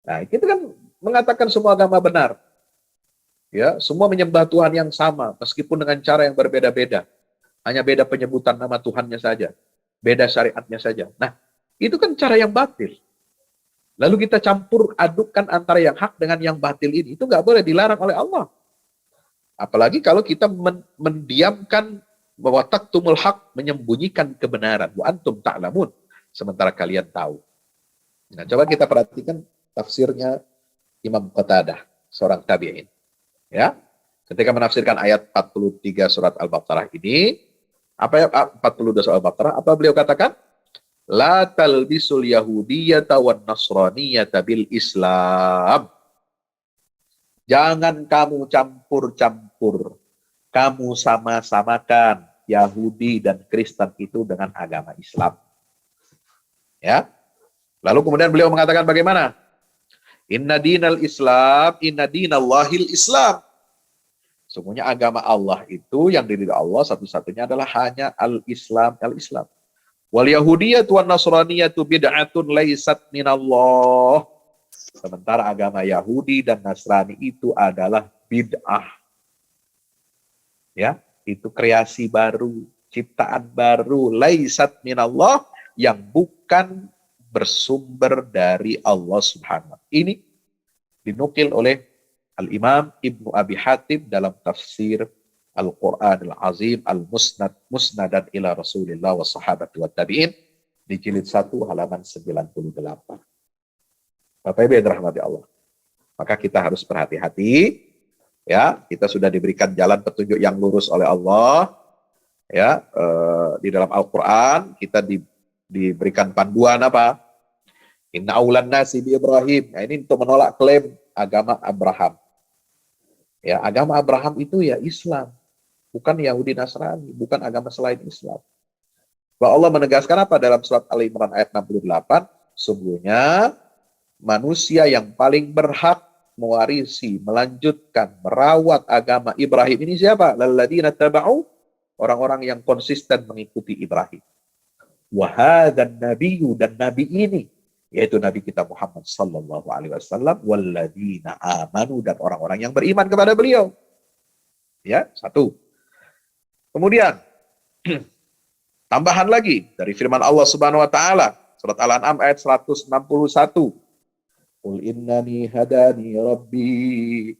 Nah, itu kan mengatakan semua agama benar. Ya, semua menyembah Tuhan yang sama, meskipun dengan cara yang berbeda-beda. Hanya beda penyebutan nama Tuhannya saja. Beda syariatnya saja. Nah, itu kan cara yang batil. Lalu kita campur adukkan antara yang hak dengan yang batil ini. Itu nggak boleh, dilarang oleh Allah. Apalagi kalau kita mendiamkan bahwa taktumul haq, menyembunyikan kebenaran, wa antum ta'lamun, sementara kalian tahu. Nah, coba kita perhatikan tafsirnya Imam Qatadah, seorang tabi'in. Ya, ketika menafsirkan ayat 43 surat Al-Baqarah ini, apa ya 42 surat Al-Baqarah, apa beliau katakan? La talbisul yahudiyyata wan nasraniyata bil Islam. Jangan kamu campur-campur, kamu sama-samakan Yahudi dan Kristen itu dengan agama Islam. Ya. Lalu kemudian beliau mengatakan bagaimana? Inna dinal Islam, inna dinallahil Islam. Sungguhnya agama Allah itu yang diridhai Allah satu-satunya adalah hanya al-Islam, al-Islam. Wal yahudiyyatu wan nasraniyatu bid'atun laysat minallah. Sementara agama Yahudi dan Nasrani itu adalah bid'ah. Ya, itu kreasi baru, ciptaan baru, laisat minallah, yang bukan bersumber dari Allah Subhanahu. Ini dinukil oleh Al-Imam Ibnu Abi Hatim dalam tafsir Al-Quran Al-Azim Al-Musnad, Musnadan ila Rasulillah wa sahabat wa tabi'in, di jilid 1 halaman 98. Bapak Ibu yang dirahmati Allah. Maka kita harus berhati-hati. Ya, kita sudah diberikan jalan petunjuk yang lurus oleh Allah. Ya, di dalam Al-Quran kita diberikan panduan apa? Inna aulan nasi bi Ibrahim. Nah, ini untuk menolak klaim agama Abraham. Ya, agama Abraham itu ya Islam. bukan Yahudi Nasrani, bukan agama selain Islam. Bahwa Allah menegaskan apa dalam surat Al-Imran ayat 68? Sungguhnya manusia yang paling berhak mewarisi, melanjutkan, merawat agama Ibrahim ini siapa? Lalladzina taba'u, orang-orang yang konsisten mengikuti Ibrahim. Wahadan nabiyyu, dan nabi ini yaitu nabi kita Muhammad sallallahu alaihi wasallam, walladzina amanu, dan orang-orang yang beriman kepada beliau. Ya, satu. Kemudian tambahan lagi dari firman Allah Subhanahu wa taala, surat Al-An'am ayat 161. Qul innani hadani rabbi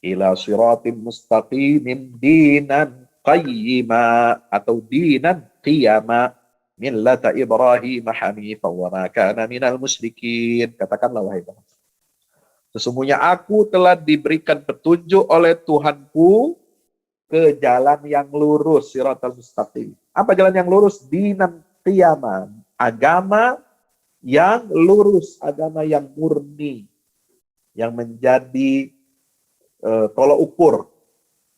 ila siratim mustaqimin dinan qayyima, atau dinan qiyama millata Ibrahim hanifan wa ma kana minal musyrikin. Katakanlah wahai Muhammad, sesungguhnya aku telah diberikan petunjuk oleh Tuhanku ke jalan yang lurus, siratal mustaqim. Apa jalan yang lurus? Dinan qiyama, agama yang lurus, agama yang murni, yang menjadi tolok ukur,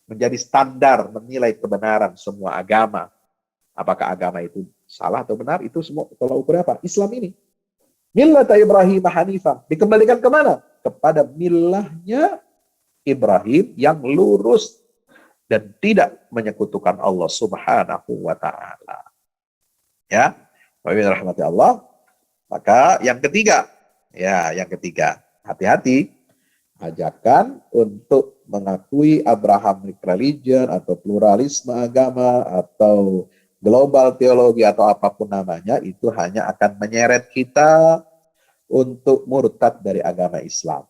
menjadi standar menilai kebenaran semua agama. Apakah agama itu salah atau benar, itu semua tolak ukur apa? Islam ini. Millata Ibrahim hanifah, dikembalikan kemana? Kepada millahnya Ibrahim yang lurus dan tidak menyekutukan Allah Subhanahu wa taala. Ya, rahmati Allah. Maka yang ketiga, hati-hati ajakan untuk mengakui Abrahamic religion atau pluralisme agama atau global teologi atau apapun namanya, itu hanya akan menyeret kita untuk murtad dari agama Islam.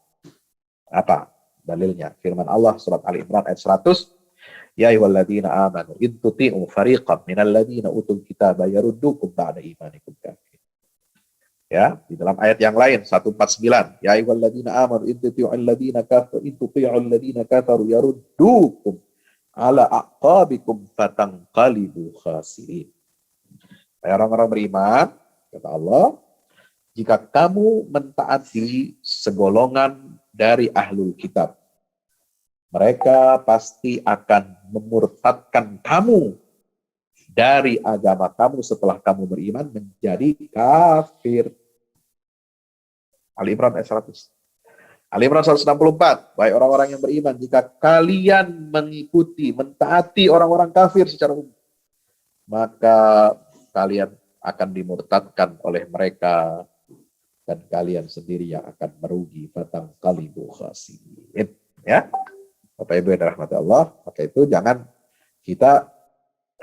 Apa dalilnya? Firman Allah surat Al-Imran ayat 100, ya ayyuhalladzina amanu in tuti'u fariqan minal ladzina utul kitaba yaruddukum ba'da imanikum kafir. Ya, di dalam ayat yang lain 149, ya ayyuhalladzina amanu in tuti'u alladzina kafaru yaruddukum ala aqabikum fatanqalibu khasirin. Orang-orang beriman, kata Allah, jika kamu mentaati segolongan dari ahlul kitab, mereka pasti akan memurtadkan kamu dari agama kamu setelah kamu beriman menjadi kafir. Al-Imran ayat 100. Al-Imran 164, baik orang-orang yang beriman, jika kalian mengikuti, mentaati orang-orang kafir secara umum, maka kalian akan dimurtadkan oleh mereka dan kalian sendiri yang akan merugi. Fatanqalibu khasirin. Ya, Bapak Ibu yang dirahmati Allah, maka itu jangan kita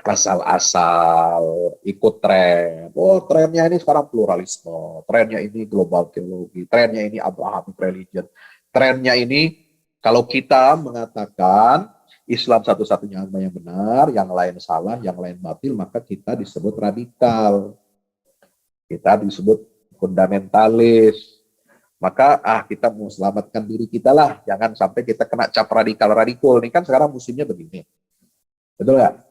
asal-asal ikut tren. Oh, trennya ini sekarang pluralisme, trennya ini global teologi, trennya ini Abrahamic religion, trennya ini kalau kita mengatakan Islam satu-satunya agama yang benar, yang lain salah, yang lain batil, maka kita disebut radikal, kita disebut fundamentalis. Maka kita mau selamatkan diri kita lah, jangan sampai kita kena cap radikal. Ini kan sekarang musimnya begini, betul nggak?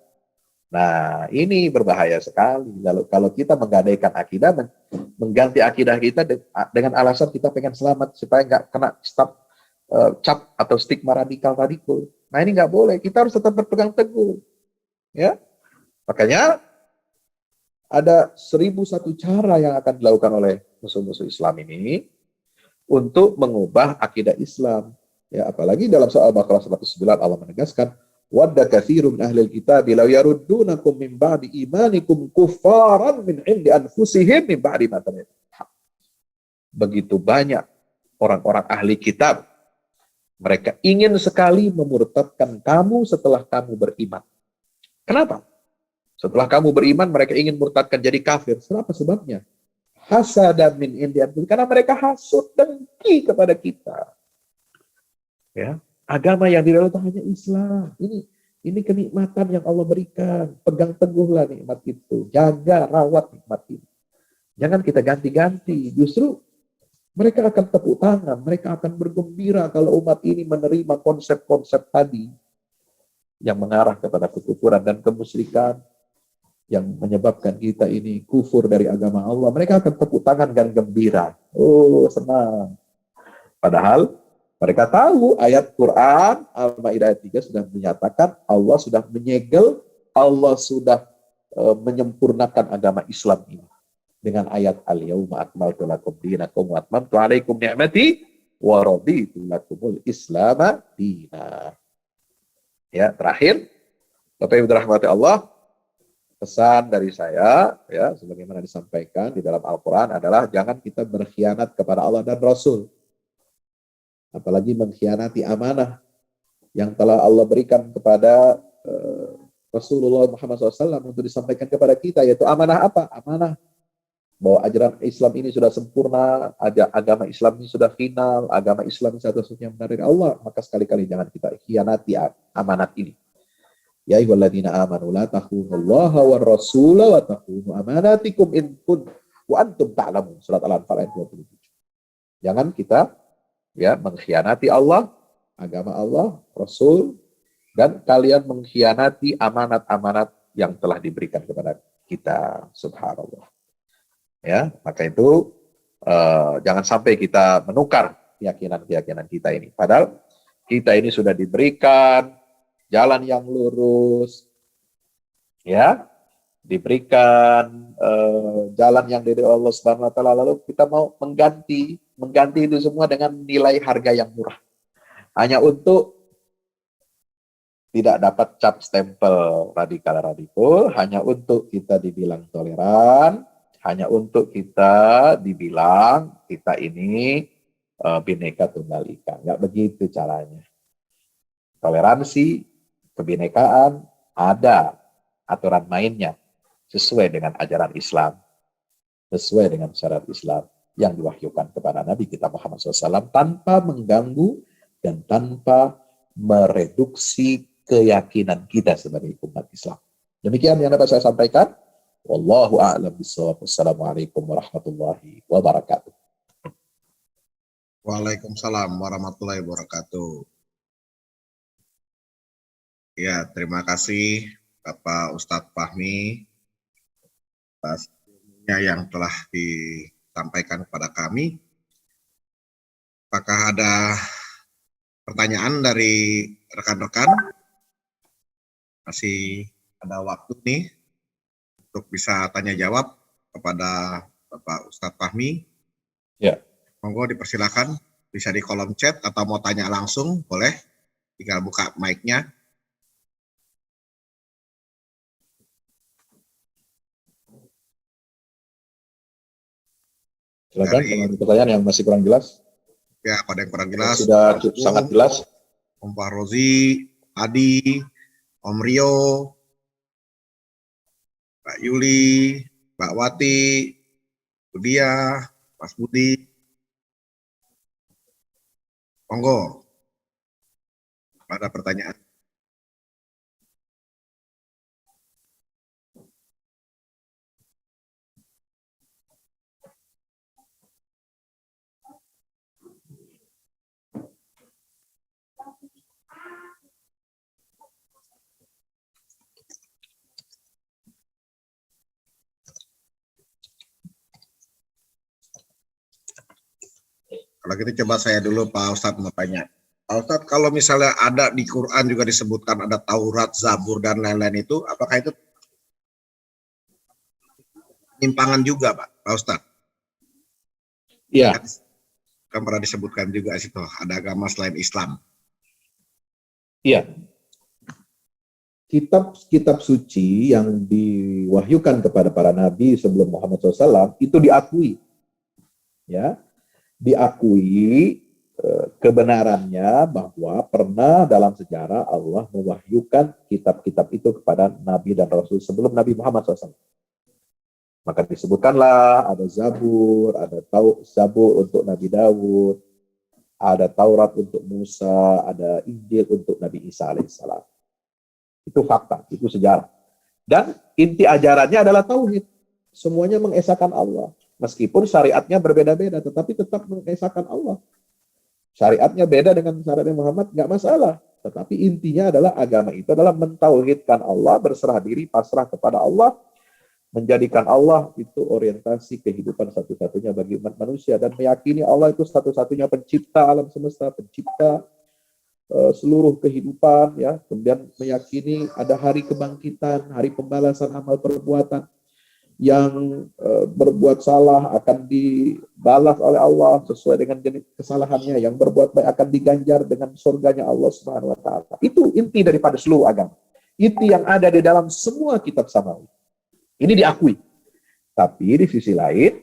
Nah, ini berbahaya sekali. Lalu kalau kita menggadaikan akidah, mengganti akidah kita dengan alasan kita pengen selamat supaya nggak kena cap atau stigma radikal. Nah, ini nggak boleh. Kita harus tetap berpegang teguh. Ya, makanya ada 1001 cara yang akan dilakukan oleh musuh-musuh Islam ini untuk mengubah akidah Islam. Ya, apalagi dalam soal Al-Baqarah 109 Allah menegaskan, wadda katsirun min ahlil kitab law yaruddunakum min ba'di imanikum kuffaran min 'indi anfusihim min ba'di ma tabayyana. Begitu banyak orang-orang ahli kitab, mereka ingin sekali memurtadkan kamu setelah kamu beriman. Kenapa? Setelah kamu beriman, mereka ingin murtadkan jadi kafir. Kenapa sebabnya? Hasadan min 'indi anfusihim, karena mereka hasud, dengki kepada kita. Ya. Agama yang direalisasikan hanya Islam. Ini kenikmatan yang Allah berikan. Pegang teguhlah nikmat itu. Jaga, rawat nikmat itu. Jangan kita ganti-ganti. Justru mereka akan tepuk tangan. Mereka akan bergembira kalau umat ini menerima konsep-konsep tadi yang mengarah kepada kekufuran dan kemusyrikan yang menyebabkan kita ini kufur dari agama Allah. Mereka akan tepuk tangan dan gembira. Oh, senang. Padahal Mereka tahu ayat Quran Al-Maidah ayat 3 sudah menyatakan Allah sudah menyegel, Allah sudah menyempurnakan agama Islam ini dengan ayat al-yauma akmaltu lakum dinakum wa atmamtu alaikum ni'mati wa raditu lakumul islama dina. Ya, terakhir Bapak Ibu dirahmati Allah, pesan dari saya ya sebagaimana disampaikan di dalam Al-Qur'an adalah jangan kita berkhianat kepada Allah dan Rasul. Apalagi mengkhianati amanah yang telah Allah berikan kepada Rasulullah Muhammad SAW untuk disampaikan kepada kita, yaitu amanah apa? Amanah bahwa ajaran Islam ini sudah sempurna, agama Islam ini sudah final, agama Islam ini satu-satunya benar dari Allah, maka sekali-kali jangan kita khianati amanat ini. Ya ayyuhalladzina amanu la takhunullaha war rasula wa takhunu amanatikum in kuntum wa antum ta'lamun. Surat Al-Anfal ayat 27. Jangan kita ya mengkhianati Allah, agama Allah, Rasul, dan kalian mengkhianati amanat-amanat yang telah diberikan kepada kita. Subhanallah. Ya, maka itu jangan sampai kita menukar keyakinan-keyakinan kita ini. Padahal kita ini sudah diberikan jalan yang lurus, ya, diberikan jalan yang dari Allah Subhanahu Wa Taala. Lalu kita mau mengganti itu semua dengan nilai harga yang murah, hanya untuk tidak dapat cap stempel radikal, hanya untuk kita dibilang toleran, hanya untuk kita dibilang kita ini Bhinneka Tunggal Ika. Nggak begitu caranya. Toleransi, kebinekaan, ada aturan mainnya sesuai dengan ajaran Islam, sesuai dengan syariat Islam yang diwahyukan kepada Nabi kita Muhammad SAW tanpa mengganggu dan tanpa mereduksi keyakinan kita sebagai umat Islam. Demikian yang dapat saya sampaikan. Wallahu a'lam bishawab. Wassalamualaikum warahmatullahi wabarakatuh. Waalaikumsalam warahmatullahi wabarakatuh. Ya, terima kasih Bapak Ustadz Fahmi atas ilmunya yang telah disampaikan kepada kami. Apakah ada pertanyaan dari rekan-rekan? Masih ada waktu nih untuk bisa tanya jawab kepada Bapak Ustadz Fahmi. Ya. Monggo dipersilakan, bisa di kolom chat atau mau tanya langsung boleh, tinggal buka mic-nya. Silakan kalau ada pertanyaan yang masih kurang jelas. Ya, pada yang kurang jelas. Sudah sangat jelas. Om Fahrozi, Adi, Om Rio, Mbak Yuli, Mbak Wati, Budia, Mas Budi. Monggo. Ada pertanyaan. Kalau gitu coba saya dulu Pak Ustadz mau tanya. Pak Ustadz, kalau misalnya ada di Quran juga disebutkan ada Taurat, Zabur, dan lain-lain itu, apakah itu penyimpangan juga Pak Ustadz? Iya. Kan pernah disebutkan juga situ, ada agama selain Islam. Iya. Kitab-kitab suci yang diwahyukan kepada para nabi sebelum Muhammad SAW itu diakui. Ya. Diakui kebenarannya bahwa pernah dalam sejarah Allah mewahyukan kitab-kitab itu kepada Nabi dan Rasul sebelum Nabi Muhammad SAW. Maka disebutkanlah ada Zabur, ada Zabur untuk Nabi Daud, ada Taurat untuk Musa, ada Injil untuk Nabi Isa alaihissalam. Itu fakta, itu sejarah. Dan inti ajarannya adalah tauhid. Semuanya mengesahkan Allah. Meskipun syariatnya berbeda-beda, tetapi tetap mengesahkan Allah. Syariatnya beda dengan syariatnya Muhammad, nggak masalah. Tetapi intinya adalah agama itu adalah mentauhidkan Allah, berserah diri, pasrah kepada Allah, menjadikan Allah itu orientasi kehidupan satu-satunya bagi umat manusia, dan meyakini Allah itu satu-satunya pencipta alam semesta, pencipta seluruh kehidupan, ya. Kemudian meyakini ada hari kebangkitan, hari pembalasan amal perbuatan. Yang berbuat salah akan dibalas oleh Allah sesuai dengan jenis kesalahannya, yang berbuat baik akan diganjar dengan surganya Allah Subhanahu wa taala. Itu inti daripada seluruh agama. Itu yang ada di dalam semua kitab samawi. Ini diakui. Tapi di sisi lain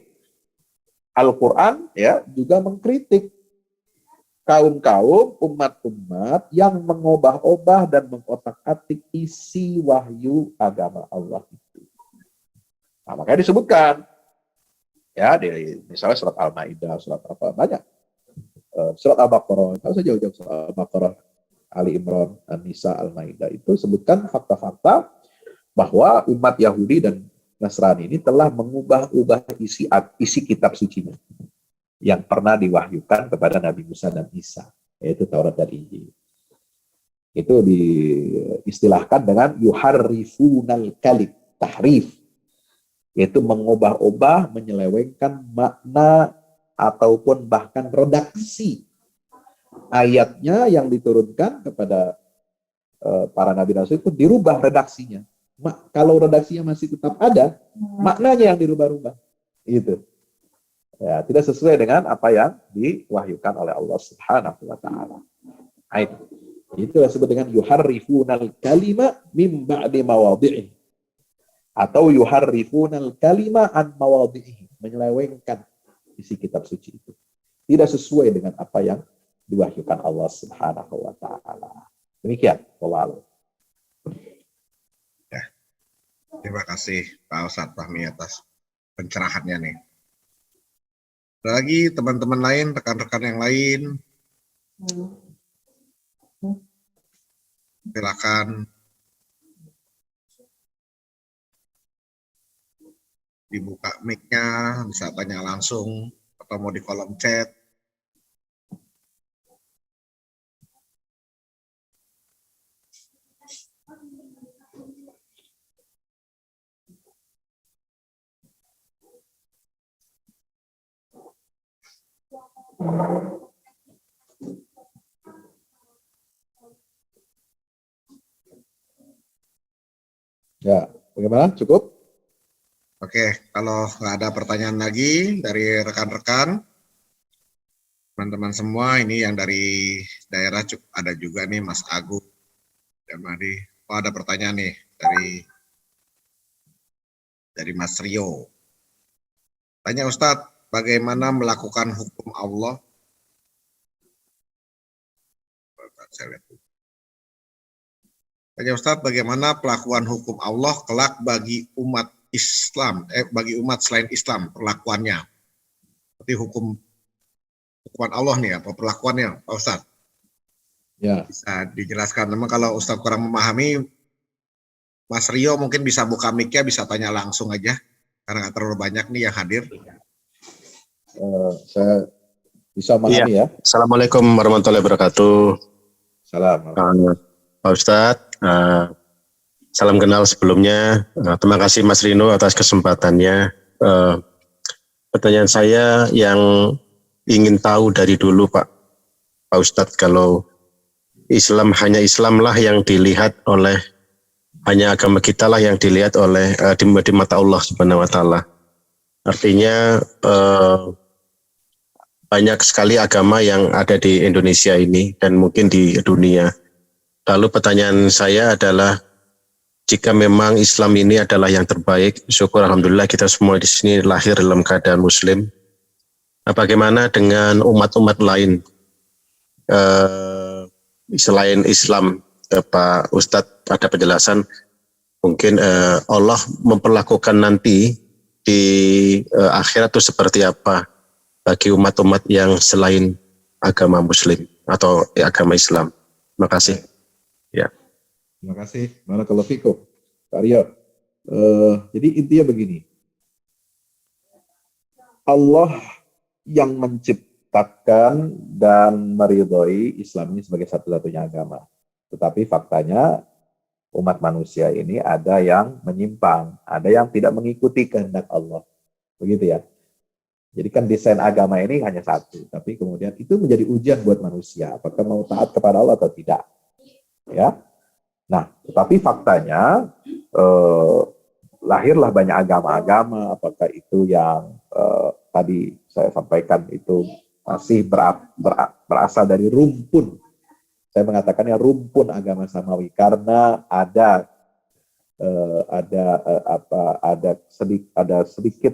Al-Qur'an ya juga mengkritik kaum-kaum umat-umat yang mengubah-ubah dan mengotak-atik isi wahyu agama Allah itu. Nah, makanya disebutkan ya di misalnya surat Al-Maidah, surat apa banyak, surat Al-Baqarah, kalau saja jauh-jauh surat Al-Baqarah, Ali Imran, An-Nisa, Al-Maidah itu sebutkan fakta-fakta bahwa umat Yahudi dan Nasrani ini telah mengubah-ubah isi kitab sucinya yang pernah diwahyukan kepada Nabi Musa dan Isa, yaitu Taurat dan Injil. Itu diistilahkan dengan yuharrifunal kalim, tahrif, yaitu mengubah-ubah, menyelewengkan makna ataupun bahkan redaksi ayatnya yang diturunkan kepada para nabi rasul itu dirubah redaksinya. Kalau redaksinya masih tetap ada, maknanya yang dirubah-rubah. Itu. Ya, tidak sesuai dengan apa yang diwahyukan oleh Allah Subhanahu wa taala. Itu disebut dengan yuharrifunal kalima mim ba'di mawadhi'i. Atau yuharrifunal kalima an mawadhi'i, menyelewengkan isi kitab suci itu. Tidak sesuai dengan apa yang diwahyukan Allah Subhanahu wa taala. Demikian, wallahu. Ya. Terima kasih Pak Ustadz Fahmi atas pencerahannya nih. Ada lagi teman-teman lain, rekan-rekan yang lain? Silakan dibuka mic-nya, bisa tanya langsung atau mau di kolom chat. Ya, bagaimana? Cukup? Oke, kalau nggak ada pertanyaan lagi dari rekan-rekan, teman-teman semua, ini yang dari daerah ada juga nih Mas Agung. Oh, ada pertanyaan nih dari Mas Rio. Tanya Ustadz, bagaimana melakukan hukum Allah? Tanya Ustadz, bagaimana pelakuan hukum Allah kelak bagi umat Islam, bagi umat selain Islam, perlakuannya? Seperti hukuman Allah nih, apa perlakuannya, Pak Ustadz? Ya. Bisa dijelaskan. Memang kalau Ustadz kurang memahami, Mas Rio mungkin bisa buka mic-nya, bisa tanya langsung aja, karena nggak terlalu banyak nih yang hadir. Saya bisa memahami ya. Assalamualaikum warahmatullahi wabarakatuh. Salam. Pak Ustadz, salam kenal sebelumnya. Terima kasih Mas Rino atas kesempatannya. Pertanyaan saya yang ingin tahu dari dulu Pak Ustadz, kalau Islam hanya Islamlah yang dilihat oleh, hanya agama kita lah yang dilihat oleh di mata Allah Subhanahu wa taala. Artinya banyak sekali agama yang ada di Indonesia ini dan mungkin di dunia. Lalu pertanyaan saya adalah, jika memang Islam ini adalah yang terbaik, syukur alhamdulillah kita semua di sini lahir dalam keadaan Muslim. Bagaimana dengan umat-umat lain selain Islam? Pak Ustadz ada penjelasan, mungkin Allah memperlakukan nanti di akhirat itu seperti apa bagi umat-umat yang selain agama Muslim atau agama Islam. Terima kasih. Ya. Terima kasih. Barakallahu fikum, Pak Rio. Jadi intinya begini. Allah yang menciptakan dan meridhoi Islam ini sebagai satu-satunya agama. Tetapi faktanya Umat manusia ini ada yang menyimpang, ada yang tidak mengikuti kehendak Allah. Begitu ya. Jadi kan desain agama ini hanya satu, tapi kemudian itu menjadi ujian buat manusia, apakah mau taat kepada Allah atau tidak. Ya. Nah, tetapi faktanya lahirlah banyak agama-agama, apakah itu yang tadi saya sampaikan itu masih berasal dari rumpun. Saya mengatakannya rumpun agama samawi karena ada sedikit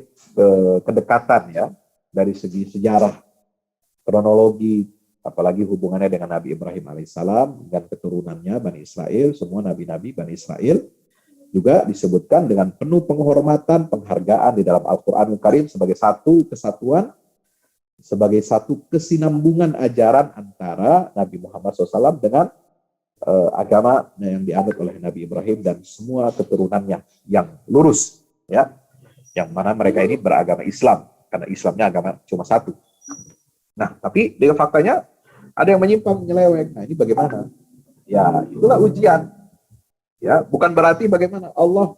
kedekatan ya dari segi sejarah, kronologi, apalagi hubungannya dengan Nabi Ibrahim alaihissalam dan keturunannya Bani Israel, semua nabi-nabi Bani Israel juga disebutkan dengan penuh penghormatan, penghargaan di dalam Al-Qur'anul Karim sebagai satu kesatuan, sebagai satu kesinambungan ajaran antara Nabi Muhammad SAW dengan agama yang dianut oleh Nabi Ibrahim dan semua keturunannya yang lurus, ya, yang mana mereka ini beragama Islam karena Islamnya agama cuma satu. Nah, tapi dengan faktanya ada yang menyimpang, menyeleweng. Nah, ini bagaimana? Ya, itulah ujian. Ya, bukan berarti bagaimana Allah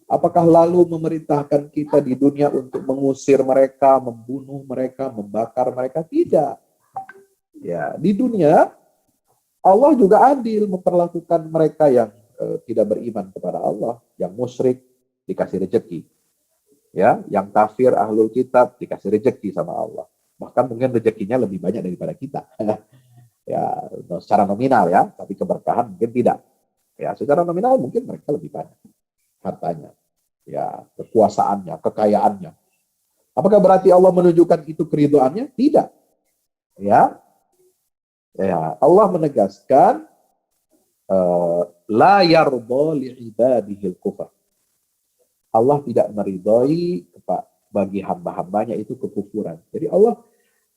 apakah lalu memerintahkan kita di dunia untuk mengusir mereka, membunuh mereka, membakar mereka? Tidak. Ya, di dunia Allah juga adil memperlakukan mereka yang tidak beriman kepada Allah, yang musyrik dikasih rezeki. Ya, yang kafir ahlul kitab dikasih rezeki sama Allah. Bahkan mungkin rezekinya lebih banyak daripada kita. Ya, secara nominal ya, tapi keberkahan mungkin tidak. Ya, secara nominal mungkin mereka lebih banyak hartanya, ya, kekuasaannya, kekayaannya. Apakah berarti Allah menunjukkan itu keridhaannya? Tidak. Ya, Allah menegaskan la yarda li ibadihil kufar. Allah tidak meridhoi bagi hamba-hambanya itu kekufuran. Jadi Allah,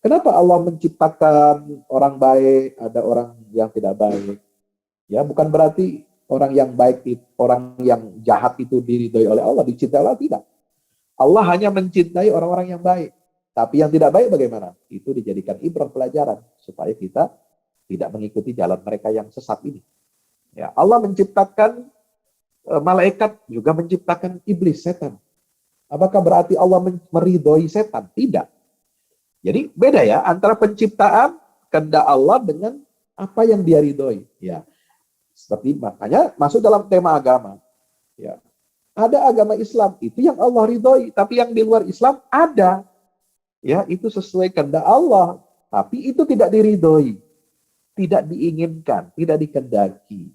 kenapa Allah menciptakan orang baik, ada orang yang tidak baik? Ya, bukan berarti orang yang baik, orang yang jahat itu diridhoi oleh Allah, dicintai Allah, tidak. Allah hanya mencintai orang-orang yang baik. Tapi yang tidak baik bagaimana? Itu dijadikan ibrah pelajaran supaya kita tidak mengikuti jalan mereka yang sesat ini. Ya, Allah menciptakan malaikat, juga menciptakan iblis, setan. Apakah berarti Allah meridhoi setan? Tidak. Jadi beda ya antara penciptaan kehendak Allah dengan apa yang dia ridhoi. Ya. Seperti makanya masuk dalam tema agama. Ya. Ada agama Islam itu yang Allah ridhoi, tapi yang di luar Islam ada. Ya, itu sesuai kehendak Allah, tapi itu tidak diridhoi, tidak diinginkan, tidak dikehendaki.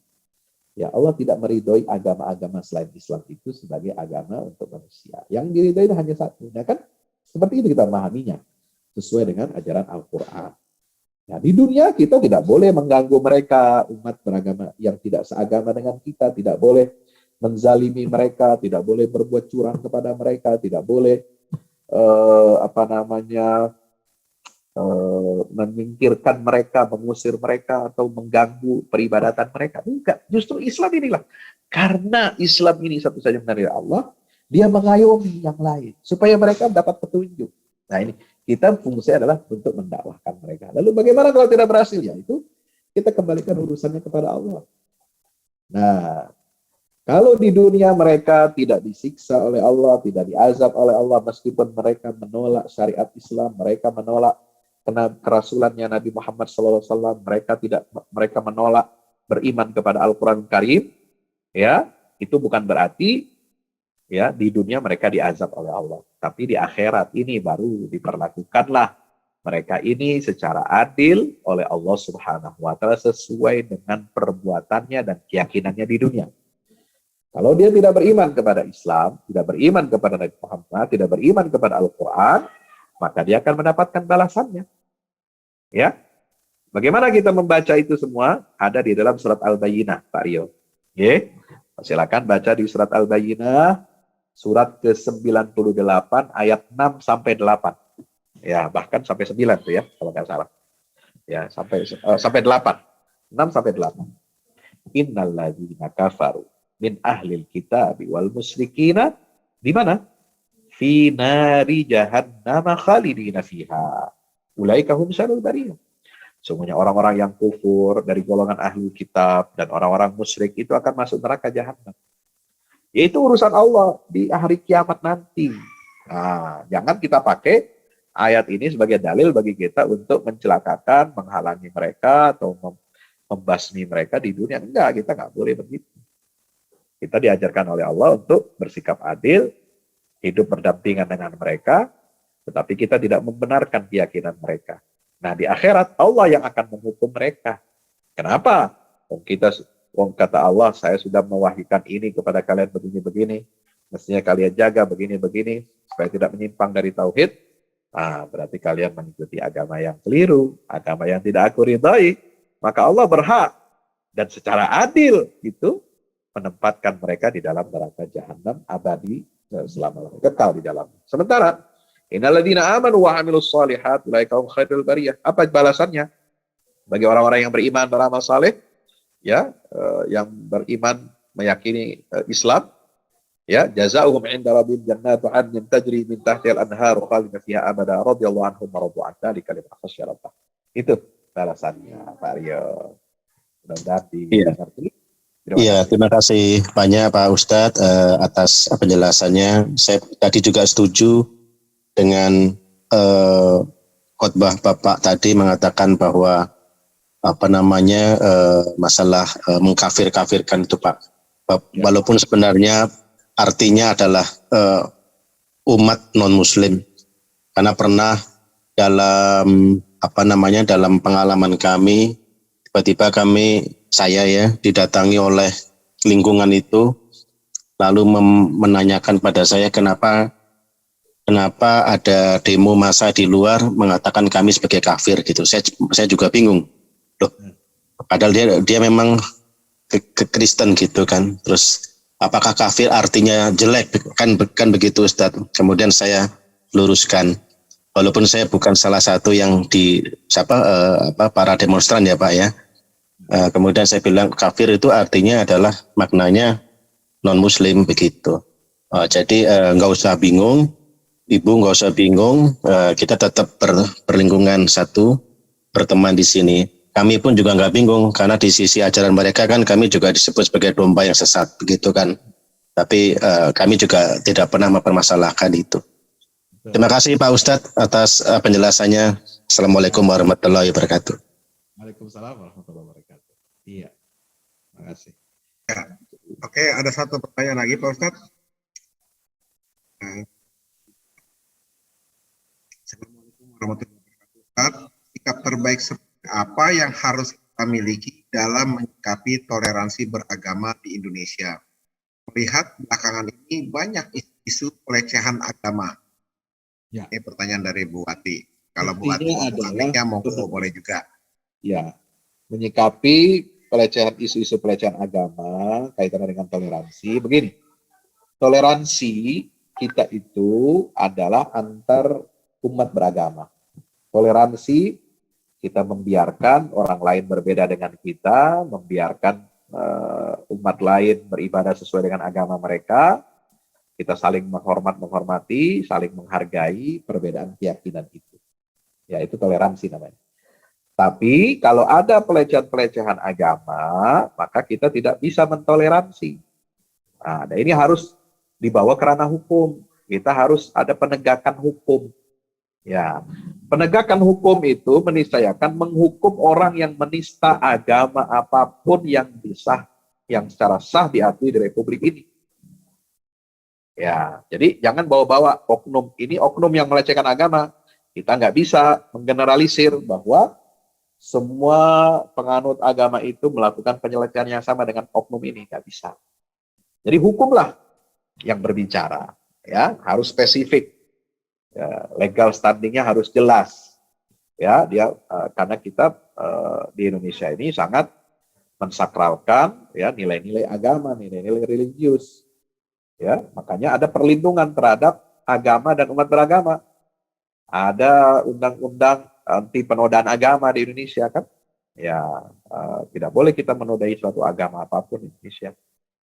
Ya, Allah tidak meridhoi agama-agama selain Islam itu sebagai agama untuk manusia. Yang diridhoi hanya satu. Nah, kan seperti itu kita memahaminya sesuai dengan ajaran Al-Qur'an. Nah, di dunia kita tidak boleh mengganggu mereka, umat beragama yang tidak seagama dengan kita, tidak boleh menzalimi mereka, tidak boleh berbuat curang kepada mereka, tidak boleh menyingkirkan mereka, mengusir mereka atau mengganggu peribadatan mereka. Enggak, justru Islam inilah. Karena Islam ini satu saja benar dari Allah, dia mengayomi yang lain supaya mereka dapat petunjuk. Nah, ini kita fungsi adalah untuk mendakwahkan mereka. Lalu bagaimana kalau tidak berhasil? Ya itu kita kembalikan urusannya kepada Allah. Nah, kalau di dunia mereka tidak disiksa oleh Allah, tidak diazab oleh Allah, meskipun mereka menolak syariat Islam, mereka menolak kerasulannya Nabi Muhammad SAW, mereka menolak beriman kepada Al-Quran Karim, ya itu bukan berarti ya di dunia mereka diazab oleh Allah, tapi di akhirat ini baru diperlakukanlah mereka ini secara adil oleh Allah Subhanahu wa Ta'ala sesuai dengan perbuatannya dan keyakinannya di dunia. Kalau dia tidak beriman kepada Islam, tidak beriman kepada Nabi Muhammad, tidak beriman kepada Al-Quran, maka dia akan mendapatkan balasannya. Ya, bagaimana kita membaca itu semua? Ada di dalam surat Al-Bayyinah, Pak Rio. Oke, silakan baca di surat Al-Bayyinah, surat ke-98 ayat 6 sampai 8. Ya, bahkan sampai 9 tuh ya, kalau nggak salah. Ya, sampai 8. 6 sampai 8. Innal ladzina kafaru min ahlil kitab wal musyrikina di mana? Fi nari jahannam khalidina fiha. Ulaika hum syarrul bariyah. Semuanya orang-orang yang kufur dari golongan ahli kitab dan orang-orang musyrik itu akan masuk neraka jahanam. Yaitu urusan Allah di hari kiamat nanti. Nah, jangan kita pakai ayat ini sebagai dalil bagi kita untuk mencelakakan, menghalangi mereka atau membasmi mereka di dunia. Enggak, kita nggak boleh begitu. Kita diajarkan oleh Allah untuk bersikap adil, hidup berdampingan dengan mereka, tetapi kita tidak membenarkan keyakinan mereka. Nah, di akhirat Allah yang akan menghukum mereka. Kenapa? Kata Allah, saya sudah mewahyukan ini kepada kalian begini-begini. Mestinya kalian jaga begini-begini supaya tidak menyimpang dari tauhid. Nah, berarti kalian mengikuti agama yang keliru, agama yang tidak aku ridhai. Maka Allah berhak dan secara adil itu menempatkan mereka di dalam neraka jahanam abadi selama-lamanya, kekal di dalam. Sementara innalladzina amanu wa 'amilus shalihat ulaika hum khairul bariyah. Apa balasannya? Bagi orang-orang yang beriman beramal saleh, ya, yang beriman meyakini Islam, ya, jazaohum 'inda rabbihim jannatu 'adnin tajri min tahtiha al-anhar khalidina fiha abada radhiyallahu anhum wa radu 'an dzalika liman khasyya rabbah. Itu balasannya, Pak Rio. Mudah-mudahan dimengerti. Iya, terima kasih banyak Pak Ustadz atas penjelasannya. Saya tadi juga setuju dengan khotbah Bapak tadi mengatakan bahwa masalah mengkafir-kafirkan itu Pak. Walaupun sebenarnya artinya adalah umat non-Muslim. Karena pernah dalam dalam pengalaman kami, tiba-tiba saya didatangi oleh lingkungan itu, lalu menanyakan pada saya kenapa ada demo massa di luar mengatakan kami sebagai kafir gitu. Saya juga bingung. Loh, padahal dia memang ke Kristen gitu kan. Terus apakah kafir artinya jelek? Kan begitu Ustadz. Kemudian saya luruskan. Walaupun saya bukan salah satu yang para demonstran ya Pak ya. Kemudian saya bilang kafir itu artinya adalah maknanya non-Muslim begitu. Jadi nggak usah bingung, Ibu nggak usah bingung. Kita tetap berlingkungan satu, berteman di sini. Kami pun juga nggak bingung karena di sisi ajaran mereka kan kami juga disebut sebagai domba yang sesat begitu kan. Tapi kami juga tidak pernah mempermasalahkan itu. Terima kasih Pak Ustadz atas penjelasannya. Assalamualaikum warahmatullahi wabarakatuh. Waalaikumsalam warahmatullahi wabarakatuh. Iya, terima kasih. Ya. Oke, ada satu pertanyaan lagi Pak Ustadz. Assalamualaikum warahmatullahi wabarakatuh. Ustadz, sikap terbaik seperti apa yang harus kita miliki dalam menyikapi toleransi beragama di Indonesia? Melihat belakangan ini banyak isu pelecehan agama. Ya. Ini pertanyaan dari Bu Ati. Kalau Bu Ati adalah monggo boleh juga. Ya, menyikapi isu-isu pelecehan agama kaitannya dengan toleransi. Begini, toleransi kita itu adalah antar umat beragama. Toleransi kita membiarkan orang lain berbeda dengan kita, membiarkan umat lain beribadah sesuai dengan agama mereka. Kita saling menghormati, saling menghargai perbedaan keyakinan itu. Ya, itu toleransi namanya. Tapi kalau ada pelecehan-pelecehan agama, maka kita tidak bisa mentoleransi. Nah, dan ini harus dibawa ke ranah hukum. Kita harus ada penegakan hukum. Ya, penegakan hukum itu meniscayakan menghukum orang yang menista agama apapun yang secara sah diakui di Republik ini. Ya, jadi jangan bawa-bawa oknum. Ini oknum yang melecehkan agama. Kita nggak bisa menggeneralisir bahwa semua penganut agama itu melakukan penyelesaian yang sama dengan oknum ini. Nggak bisa. Jadi hukumlah yang berbicara. Ya, harus spesifik. Ya, legal standingnya harus jelas. Ya, karena kita di Indonesia ini sangat mensakralkan ya nilai-nilai agama, nilai-nilai religius. Ya, makanya ada perlindungan terhadap agama dan umat beragama. Ada undang-undang anti penodaan agama di Indonesia kan? Ya, tidak boleh kita menodai suatu agama apapun di Indonesia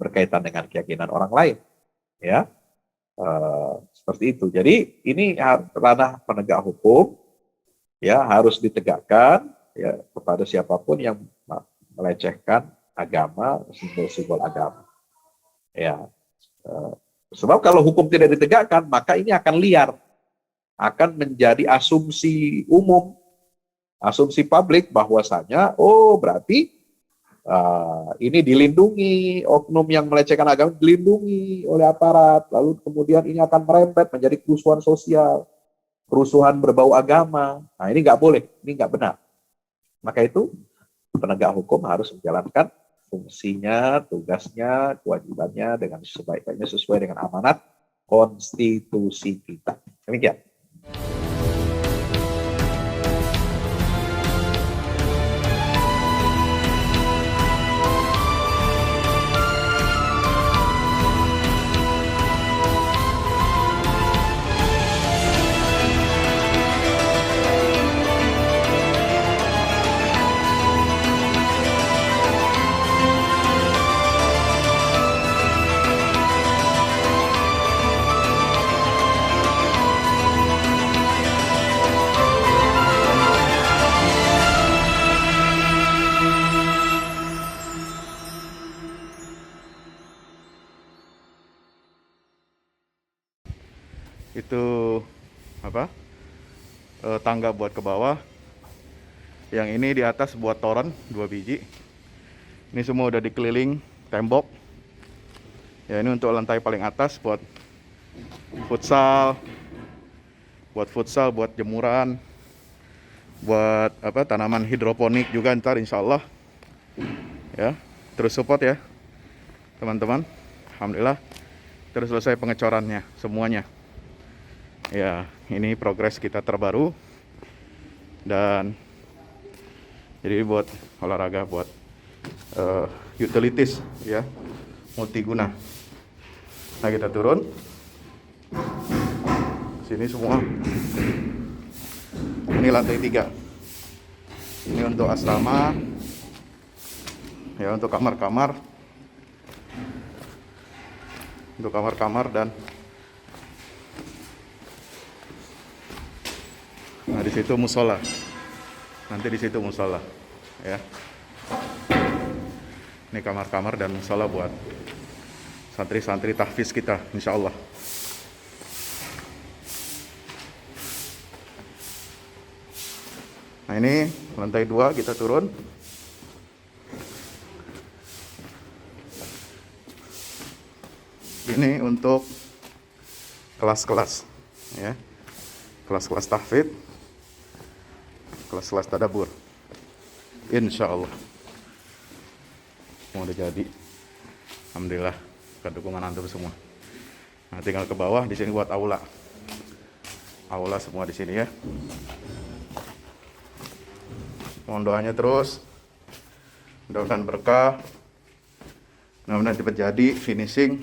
berkaitan dengan keyakinan orang lain. Ya, seperti itu. Jadi ini ranah penegak hukum, ya harus ditegakkan. ya kepada siapapun yang melecehkan agama, simbol-simbol agama. Ya, sebab kalau hukum tidak ditegakkan, maka ini akan liar, akan menjadi asumsi umum, asumsi publik bahwasanya, oh berarti ini dilindungi, oknum yang melecehkan agama dilindungi oleh aparat, lalu kemudian ini akan merembet menjadi kerusuhan sosial, kerusuhan berbau agama. Nah ini nggak boleh, ini nggak benar. Maka itu penegak hukum harus menjalankan fungsinya, tugasnya, kewajibannya dengan sebaik-baiknya sesuai dengan amanat konstitusi kita. Demikian. Itu tangga buat ke bawah. Yang ini di atas buat toren 2 biji. Ini semua udah dikeliling tembok. Ya ini untuk lantai paling atas buat futsal, buat jemuran, buat tanaman hidroponik juga ntar insya Allah. Ya terus support ya teman-teman. Alhamdulillah terus selesai pengecorannya semuanya. Ya, ini progres kita terbaru dan jadi buat olahraga, buat utilities ya, multiguna. Nah kita turun sini semua. Ini lantai 3. Ini untuk asrama, ya untuk kamar-kamar, dan nah di situ musola. Nanti di situ musola, ya. Ini kamar-kamar dan musola buat santri-santri tahfiz kita, insya Allah. Nah ini lantai 2 kita turun. Ini untuk kelas-kelas, ya, kelas-kelas tahfidz, kelas-kelas tadabbur, insya Allah. Mau udah jadi, alhamdulillah, berkat dukungan antum semua. Nah tinggal ke bawah, di sini buat aula semua di sini ya. Mohon doanya terus, mudah-mudahan berkah, mudah-mudahan cepat jadi finishing.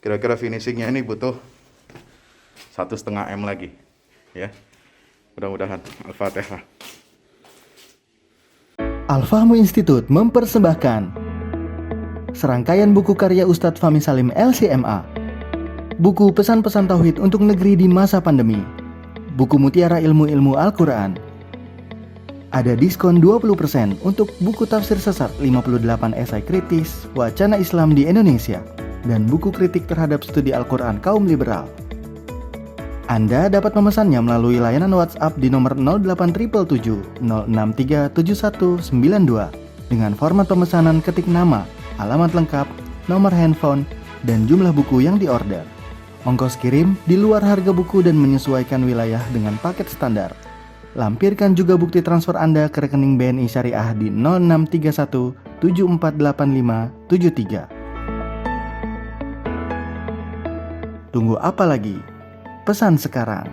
Kira-kira finishingnya ini butuh 1,5 M lagi, ya. Mudah-mudahan. Al-Fatihah. Al-Fahmu Institute mempersembahkan serangkaian buku karya Ustadz Fahmi Salim LCMA. Buku pesan-pesan tauhid untuk negeri di masa pandemi. Buku mutiara ilmu-ilmu Al-Quran. Ada diskon 20% untuk buku tafsir sesat 58 esai kritis wacana Islam di Indonesia dan buku kritik terhadap studi Al-Quran kaum liberal. Anda dapat memesannya melalui layanan WhatsApp di nomor 08777 0637192 dengan format pemesanan ketik nama, alamat lengkap, nomor handphone, dan jumlah buku yang diorder. Ongkos kirim di luar harga buku dan menyesuaikan wilayah dengan paket standar. Lampirkan juga bukti transfer Anda ke rekening BNI Syariah di 0631 748573. Tunggu apa lagi? Pesan sekarang.